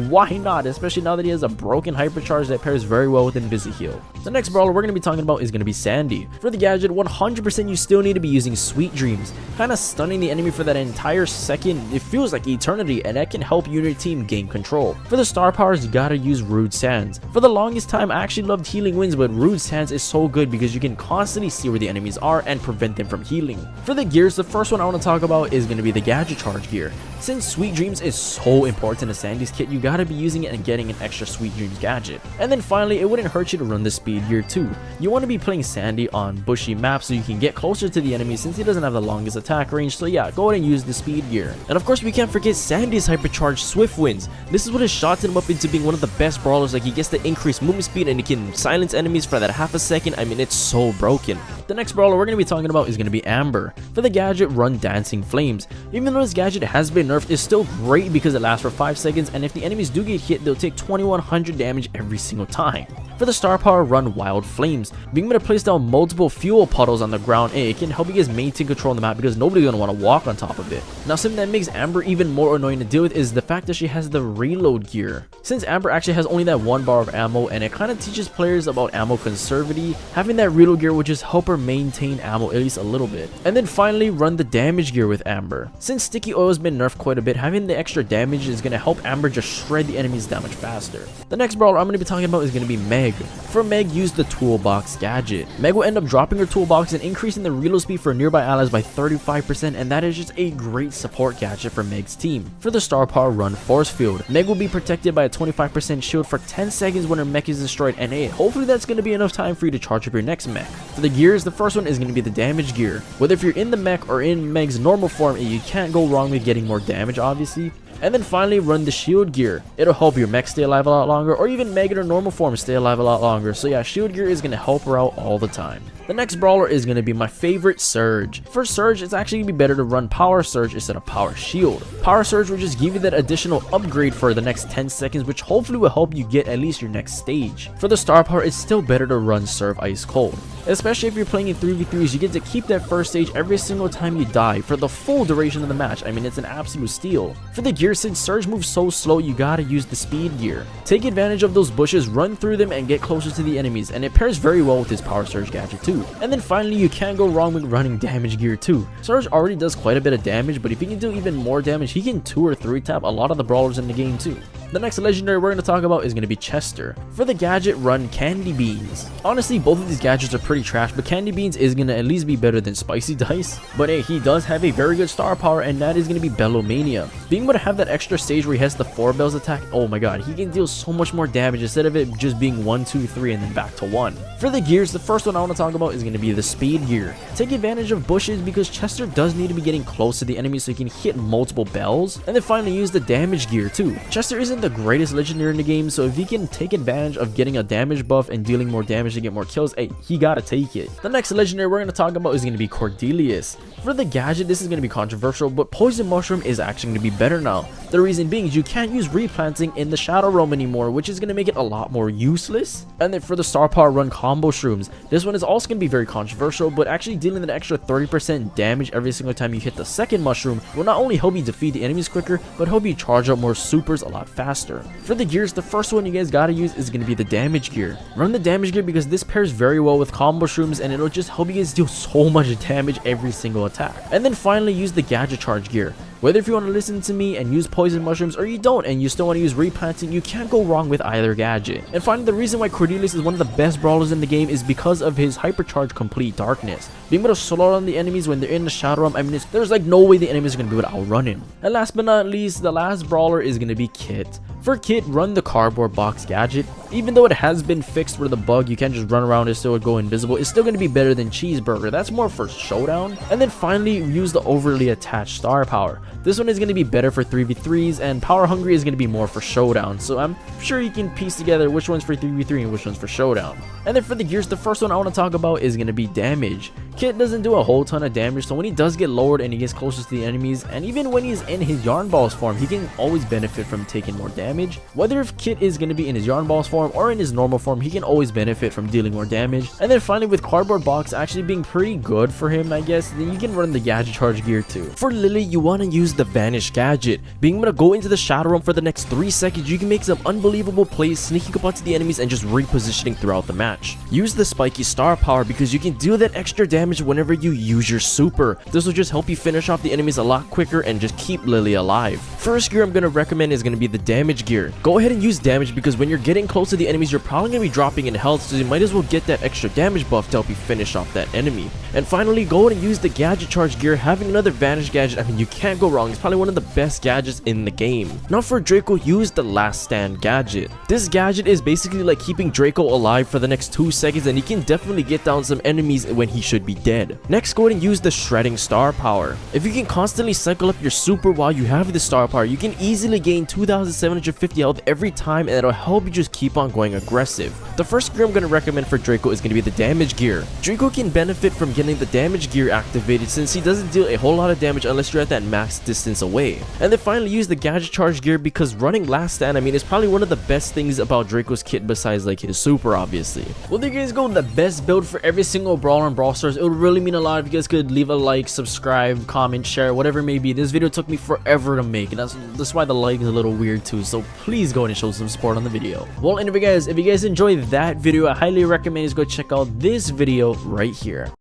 A: why not? Especially now that he has a broken hypercharge that pairs very well with Invisi-Heal. The next brawler we're going to be talking about is going to be Sandy. For the gadget, 100% you still need to be using Sweet Dreams, kind of stunning the enemy for that entire second. It feels like eternity, and that can help you and your team gain control. For the star powers, you gotta use Rude Sands. For the longest time, I actually loved Healing Winds, but Rude Sands is so good because you can constantly see where the enemies are and prevent them from healing. For the gears, the first one I want to talk about is going to be the Gadget Charge gear. Since Sweet Dreams is so important to Sandy's kit, you gotta be using it and getting an extra Sweet Dreams gadget. And then finally, it wouldn't hurt you to run the speed gear too. You want to be playing Sandy on bushy maps so you can get closer to the enemy since he doesn't have the longest attack range, so yeah, go ahead and use the speed gear. And of course, we can't forget Sandy's hypercharged Swift Winds. This is what has shot him up into being one of the best brawlers. Like, he gets the increased movement speed and he can silence enemies for that half a second. I mean, it's so broken. The next brawler we're going to be talking about is going to be Amber. For the gadget, run Dancing Flames. Even though this gadget has been nerfed, it's still great because it lasts for 5 seconds, and if the enemies do get hit, they'll take 2100 damage every single time. For the star power, run Wild Flames. Being able to place down multiple fuel puddles on the ground, it can help you guys maintain control on the map because nobody's going to want to walk on top of it. Now, something that makes Amber even more annoying to deal with is the fact that she has the reload gear. Since Amber actually has only that 1 bar of ammo, and it kind of teaches players about ammo conservity, having that reload gear would just help her maintain ammo at least a little bit. And then finally, run the damage gear with Amber. Since Sticky Oil has been nerfed quite a bit, having the extra damage is going to help Amber just shred the enemies that much faster. The next brawler I'm going to be talking about is going to be Meg. For Meg, use the Toolbox gadget. Meg will end up dropping her toolbox and increasing the reload speed for nearby allies by 35%, and that is just a great support gadget for Meg's team. For the star power, run Force Field. Meg will be protected by a 25% shield for 10 seconds when her mech is destroyed, and hey, hopefully that's going to be enough time for you to charge up your next mech. For the gears, the first one is going to be the damage gear. Whether if you're in the mech or in Meg's normal form, you can't go wrong with getting more damage, obviously. And then finally, run the shield gear. It'll help your mech stay alive a lot longer, or even Meg in her normal form stay alive a lot longer. So yeah, shield gear is going to help her out all the time. The next brawler is going to be my favorite, Surge. For Surge, it's actually going to be better to run Power Surge instead of Power Shield. Power Surge will just give you that additional upgrade for the next 10 seconds, which hopefully will help you get at least your next stage. For the star power, it's still better to run Serve Ice Cold. Especially if you're playing in 3v3s, you get to keep that first stage every single time you die for the full duration of the match. I mean, it's an absolute steal. For the gear, since Surge moves so slow, you gotta use the speed gear. Take advantage of those bushes, run through them, and get closer to the enemies, and it pairs very well with his Power Surge gadget too. And then finally, you can't go wrong with running damage gear too. Surge already does quite a bit of damage, but if he can do even more damage, he can 2 or 3 tap a lot of the brawlers in the game too. The next legendary we're going to talk about is going to be Chester. For the gadget, run Candy Beans. Honestly, both of these gadgets are pretty trash, but Candy Beans is going to at least be better than Spicy Dice. But hey, he does have a very good star power, and that is going to be Bellomania. Being able to have that extra stage where he has the 4 bells attack, oh my god, he can deal so much more damage instead of it just being 1, 2, 3 and then back to 1. For the gears, the first one I want to talk about is going to be the speed gear. Take advantage of bushes because Chester does need to be getting close to the enemy so he can hit multiple bells. And then finally, use the damage gear too. Chester isn't the greatest legendary in the game, so if he can take advantage of getting a damage buff and dealing more damage to get more kills, hey, he gotta take it. The next legendary we're going to talk about is going to be Cordelius. For the gadget, this is going to be controversial, but Poison Mushroom is actually going to be better now. The reason being is you can't use replanting in the Shadow Realm anymore, which is going to make it a lot more useless. And then for the star power, run Combo Shrooms. This one is also going to be very controversial, but actually dealing an extra 30% damage every single time you hit the second mushroom will not only help you defeat the enemies quicker, but help you charge up more supers a lot faster. For the gears, the first one you guys gotta use is going to be the damage gear. Run the damage gear because this pairs very well with Combo Shrooms, and it'll just help you guys deal so much damage every single attack. And then finally, use the Gadget Charge gear. Whether if you want to listen to me and use Poison Mushrooms, or you don't and you still want to use Replanting, you can't go wrong with either gadget. And finally, the reason why Cordelius is one of the best brawlers in the game is because of his Hypercharge Complete Darkness. Being able to slow down the enemies when they're in the Shadow Realm, I mean, there's like no way the enemies are going to be able to outrun him. And last but not least, the last brawler is going to be Kit. For Kit, run the Cardboard Box gadget. Even though it has been fixed where the bug, you can't just run around, it still would go invisible, it's still going to be better than Cheeseburger. That's more for showdown. And then finally, use the overly attached star power. This one is going to be better for 3v3s, and Power Hungry is going to be more for showdown. So I'm sure you can piece together which one's for 3v3 and which one's for showdown. And then for the gears, the first one I want to talk about is going to be damage. Kit doesn't do a whole ton of damage, so when he does get lowered and he gets closest to the enemies, and even when he's in his Yarn Balls form, he can always benefit from taking more damage. Whether if Kit is going to be in his Yarn Balls form or in his normal form, he can always benefit from dealing more damage. And then finally, with Cardboard Box actually being pretty good for him, I guess, then you can run the Gadget Charge gear too. For Lily, you want to use the Vanish Gadget. Being able to go into the Shadow Realm for the next 3 seconds, you can make some unbelievable plays, sneaking up onto the enemies and just repositioning throughout the match. Use the Spiky Star Power because you can do that extra damage whenever you use your super. This will just help you finish off the enemies a lot quicker and just keep Lily alive. First gear I'm going to recommend is going to be the damage gear. Go ahead and use damage because when you're getting close to the enemies, you're probably going to be dropping in health, so you might as well get that extra damage buff to help you finish off that enemy. And finally, go ahead and use the Gadget Charge gear. Having another Vanish Gadget, I mean, you can't go wrong. It's probably one of the best gadgets in the game. Now for Draco, use the Last Stand gadget. This gadget is basically like keeping Draco alive for the next 2 seconds, and he can definitely get down some enemies when he should be dead. Next, go ahead and use the Shredding Star Power. If you can constantly cycle up your super while you have the star power, you can easily gain 2,750 health every time, and it'll help you just keep on going aggressive. The first gear I'm going to recommend for Draco is going to be the damage gear. Draco can benefit from getting the damage gear activated since he doesn't deal a whole lot of damage unless you're at that max distance away. And then finally, use the Gadget Charge gear because running Last Stand, I mean, is probably one of the best things about Draco's kit besides like his super, obviously. Well, there you guys go, the best build for every single brawler in Brawl Stars. It would really mean a lot if you guys could leave a like, subscribe, comment, share, whatever it may be. This video took me forever to make, and that's why the like is a little weird too, so please go ahead and show some support on the video. Well, anyway guys, if you guys enjoyed that video, I highly recommend you go check out this video right here.